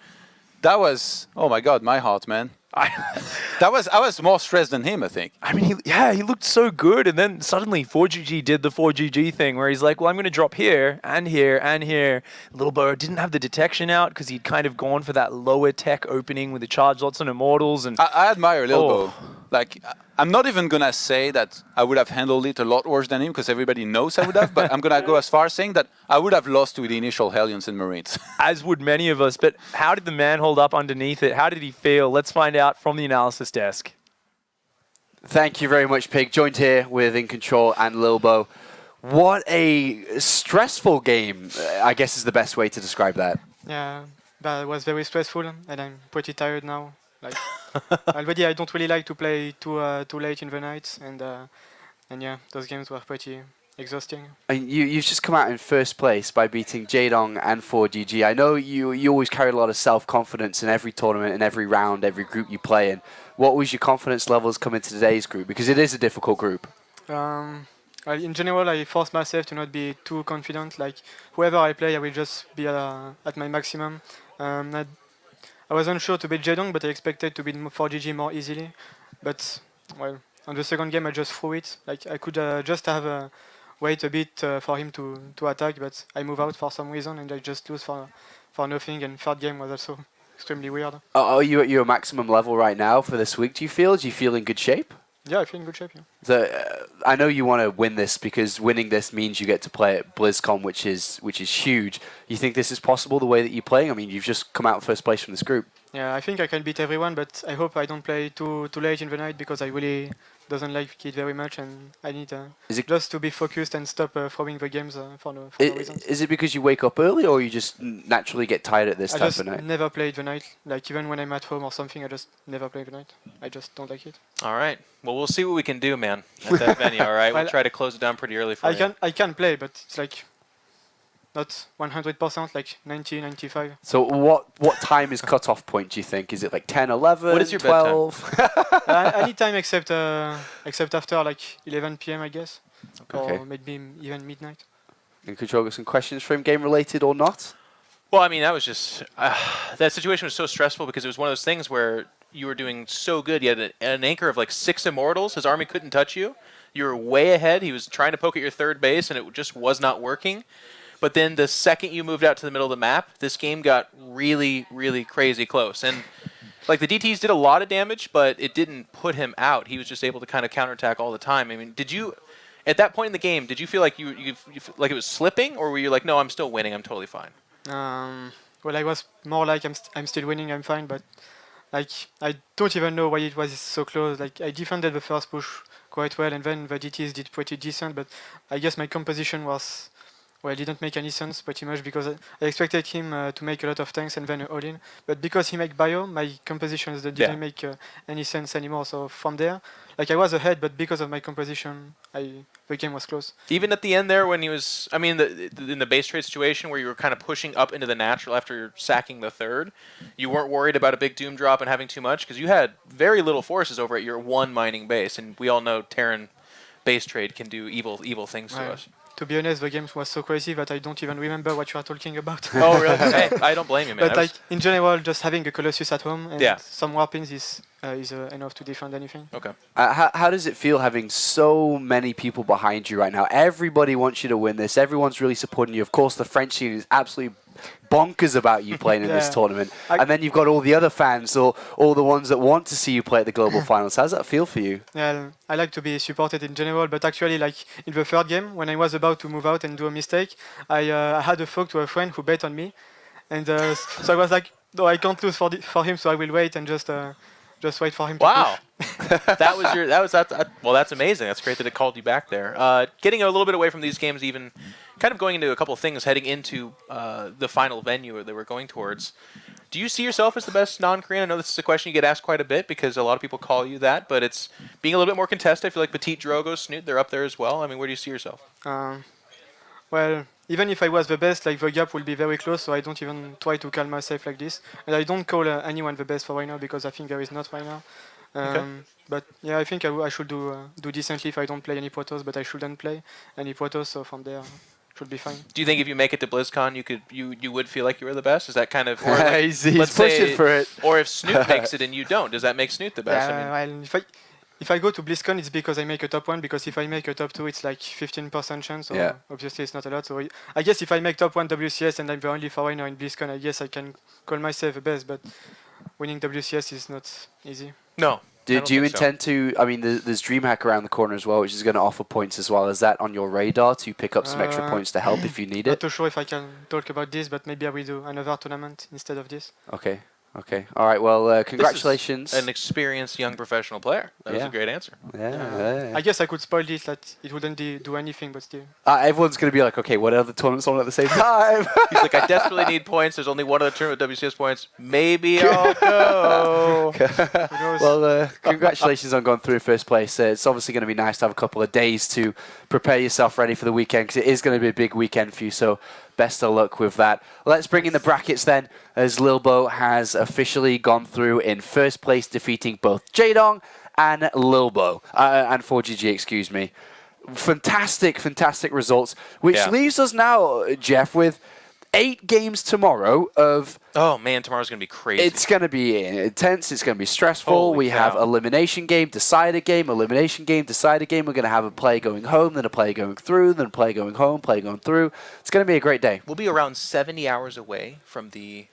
That was, oh my god, my heart, man. I was more stressed than him, I think. I mean, he looked so good, and then suddenly ForGG did the ForGG thing where he's like, well, I'm going to drop here, and here, and here. Lilbow didn't have the detection out because he'd kind of gone for that lower tech opening with the charge lots and immortals. And I admire Lilbow. Oh. Like, I'm not even going to say that I would have handled it a lot worse than him, because everybody knows I would have, but I'm going to go as far as saying that I would have lost to the initial Hellions and Marines. as would many of us. But how did the man hold up underneath it? How did he feel? Let's find out from the analysis desk. Thank you very much, Pig. Joined here with In Control and Lilbow. What a stressful game, I guess is the best way to describe that. Yeah, but it was very stressful, and I'm pretty tired now. Like already, I don't really like to play too late in the night, and yeah, those games were pretty exhausting. And you've just come out in first place by beating Jaedong and 4GG. I know you always carry a lot of self-confidence in every tournament, in every round, every group you play in. What was your confidence levels coming to today's group? Because it is a difficult group. In general, I force myself to not be too confident. Like whoever I play, I will just be at my maximum. I was unsure to beat Jaedong, but I expected to beat 4GG more easily. But well, on the second game, I just threw it. Like I could just have wait a bit for him to attack, but I move out for some reason, and I just lose for nothing. And third game was also extremely weird. Are you at your maximum level right now for this week, do you feel? Do you feel in good shape? Yeah, I feel in good shape. Yeah. I know you want to win this because winning this means you get to play at BlizzCon, which is huge. You think this is possible the way that you're playing? I mean, you've just come out first place from this group. Yeah, I think I can beat everyone, but I hope I don't play too late in the night because I really doesn't like it very much, and I need just to be focused and stop throwing the games for no reasons. Is it because you wake up early, or you just naturally get tired at this time of night? I just never play the night. Like even when I'm at home or something, I just never play the night. I just don't like it. All right. Well, we'll see what we can do, man, at that venue. All right. We'll try to close it down pretty early for you. I can play, but it's like not 100%, like 90, 95. So what time is cut-off point, do you think? Is it like 10, 11, What is your 12? Any time except after like 11 p.m. I guess, Okay. or maybe even midnight. And could you got some questions for him, game-related or not? Well, I mean, that was just that situation was so stressful because it was one of those things where you were doing so good. You had an anchor of like 6 immortals. His army couldn't touch you. You were way ahead. He was trying to poke at your third base, and it just was not working. But then the second you moved out to the middle of the map, this game got really, really crazy close. And like the DTs did a lot of damage, but it didn't put him out. He was just able to kind of counterattack all the time. I mean, did you, at that point in the game, did you feel like you like it was slipping, or were you like, no, I'm still winning, I'm totally fine? Well, I was more like I'm still winning, I'm fine, but like I don't even know why it was so close. Like I defended the first push quite well, and then the DTs did pretty decent, but I guess my composition was, well, it didn't make any sense pretty much because I expected him to make a lot of tanks and then all in, but because he made bio, my compositions didn't make any sense anymore. So from there, like I was ahead, but because of my composition, the game was close. Even at the end there when he was, I mean, in the base trade situation where you were kind of pushing up into the natural after sacking the third, you weren't worried about a big doom drop and having too much because you had very little forces over at your one mining base, and we all know Terran base trade can do evil things to us. To be honest, the game was so crazy that I don't even remember what you are talking about. Oh, really? Hey, I don't blame you, man. But like in general, just having a Colossus at home and Yeah. some warpings is enough to defend anything. Okay. How does it feel having so many people behind you right now? Everybody wants you to win this. Everyone's really supporting you. Of course, the French scene is absolutely bonkers about you playing in this Yeah. tournament. And then you've got all the other fans, or all the ones that want to see you play at the global finals. How's that feel for you? Yeah, I like to be supported in general, but actually, like in the third game, when I was about to move out and do a mistake, I had a talk to a friend who bet on me, and so I was like, no, I can't lose for him, so I will wait and just wait for him to Wow. push. Well, that's amazing. That's great that it called you back there. Getting a little bit away from these games, even kind of going into a couple of things heading into the final venue that we're going towards. Do you see yourself as the best non-Korean? I know this is a question you get asked quite a bit because a lot of people call you that, but it's being a little bit more contested. I feel like Petit, Drogo, Snoot, they're up there as well. I mean, where do you see yourself? Well, even if I was the best, like the gap will be very close, so I don't even try to call myself like this. And I don't call anyone the best for right now because I think there is not right now. But yeah, I think I should do decently if I don't play any Protoss, but I shouldn't play any Protoss, so from there should be fine. Do you think if you make it to BlizzCon, you would feel like you were the best? Is that kind of, or like, He's let's pushing say, for it. or if Snoot makes it and you don't, does that make Snoot the best? Yeah, well, if I go to BlizzCon, it's because I make a top 1, because if I make a top 2, it's like 15% chance, so Yeah. obviously it's not a lot. So I guess if I make top 1 WCS and I'm the only foreigner in BlizzCon, I guess I can call myself the best, but winning WCS is not easy. No. Do you intend to, I mean, there's DreamHack around the corner as well, which is going to offer points as well. Is that on your radar to pick up some extra points to help if you need Not it? too sure if I can talk about this, but maybe I will do another tournament instead of this. Okay. All right. Well, congratulations. This is an experienced young professional player. That was Yeah. a great answer. Yeah. I guess I could spoil this, that it wouldn't do anything, but still. Everyone's going to be like, okay, what other tournaments on at the same time? He's like, I desperately need points. There's only one other tournament with WCS points. Maybe I'll go. Who knows? Well, congratulations on going through first place. It's obviously going to be nice to have a couple of days to prepare yourself ready for the weekend, because it is going to be a big weekend for you. So best of luck with that. Let's bring in the brackets then, as Lilbow has officially gone through in first place, defeating both Jaedong and Lilbow, and ForGG, excuse me. Fantastic results, which leaves us now, Jeff, with 8 games tomorrow of... Oh, man, tomorrow's going to be crazy. It's going to be intense. It's going to be stressful. Holy we have cow. elimination game, decider game, elimination game, decider game. We're going to have a player going home, then a player going through, then a player going home, player going through. It's going to be a great day. We'll be around 70 hours away from the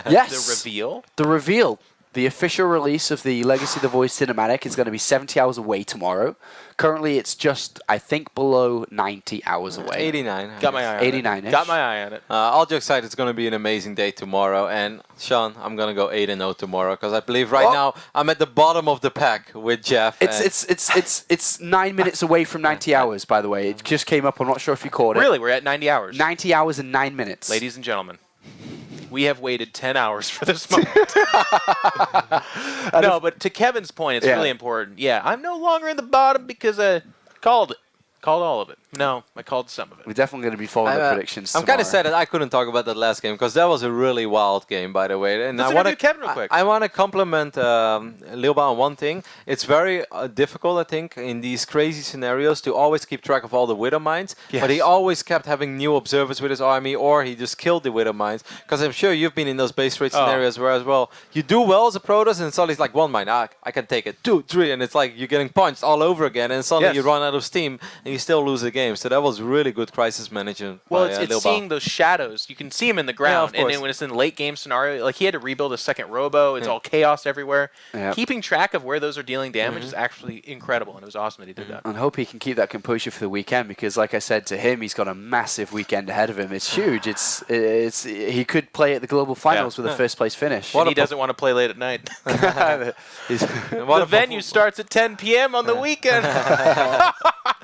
Yes. reveal. The reveal. The official release of the Legacy of the Void cinematic is going to be 70 hours away tomorrow. Currently, it's just, I think, below 90 hours away. 89. Got my eye on it. 89-ish. Got my eye on it. All jokes aside, it's going to be an amazing day tomorrow. And Sean, I'm going to go 8-0 tomorrow because I believe right now I'm at the bottom of the pack with Jeff. It's 9 minutes away from 90 hours, by the way. It just came up. I'm not sure if you caught it. Really, we're at 90 hours. 90 hours and 9 minutes. Ladies and gentlemen, we have waited 10 hours for this moment. No, but to Kevin's point, it's really important. Yeah, I'm no longer in the bottom because I called it. Called all of it. No, I called some of it. We're definitely going to be following the predictions I'm tomorrow. kind of sad that I couldn't talk about that last game because that was a really wild game, by the way. And Let's I want interview Kevin real quick. I want to compliment Lilbow on one thing. It's very difficult, I think, in these crazy scenarios to always keep track of all the Widow Mines. Yes. But he always kept having new observers with his army, or he just killed the Widow Mines. Because I'm sure you've been in those base rate scenarios where as well you do well as a Protoss, and suddenly it's like 1 mine, I can take it, 2, 3, and it's like you're getting punched all over again, and suddenly you run out of steam and you still lose the game. So that was really good crisis management. Well, by, it's Lilbow. seeing those shadows. You can see them in the ground, and then when it's in the late game scenario, like he had to rebuild a second robo. It's all chaos everywhere. Yep. Keeping track of where those are dealing damage is actually incredible, and it was awesome that he did that. And hope he can keep that composure for the weekend, because, like I said, to him, he's got a massive weekend ahead of him. It's huge. He could play at the global finals with a first place finish. And he doesn't want to play late at night. The venue starts at 10 p.m. on the weekend.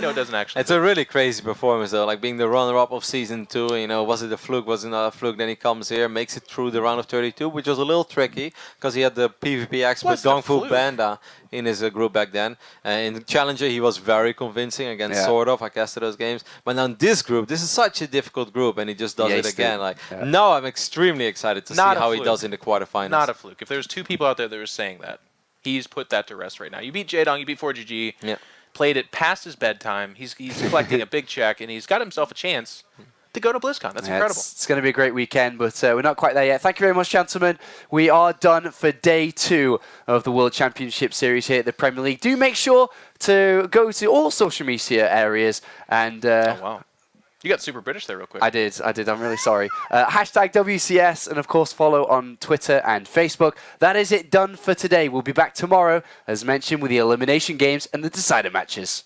No, it doesn't actually. It's a really crazy performance though, like being the runner-up of season 2. You know, was it a fluke? Was it not a fluke? Then he comes here, makes it through the round of 32, which was a little tricky because he had the PvP expert What's the Dongfu fluke? Banda in his group back then. In Challenger, he was very convincing against Sword Off. I casted those games, but now in this group, this is such a difficult group, and he just does it again. Like now, I'm extremely excited to see how he does in the quarterfinals. Not a fluke. If there's 2 people out there that are saying that, he's put that to rest right now. You beat Jaedong, you beat ForGG. Yeah. Played it past his bedtime. He's collecting a big check, and he's got himself a chance to go to BlizzCon. That's incredible. It's going to be a great weekend, but we're not quite there yet. Thank you very much, gentlemen. We are done for day 2 of the World Championship Series here at the Premier League. Do make sure to go to all social media areas and You got super British there real quick. I did. I'm really sorry. Hashtag WCS, and of course follow on Twitter and Facebook. That is it done for today. We'll be back tomorrow, as mentioned, with the elimination games and the decider matches.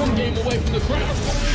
One game away from the crown.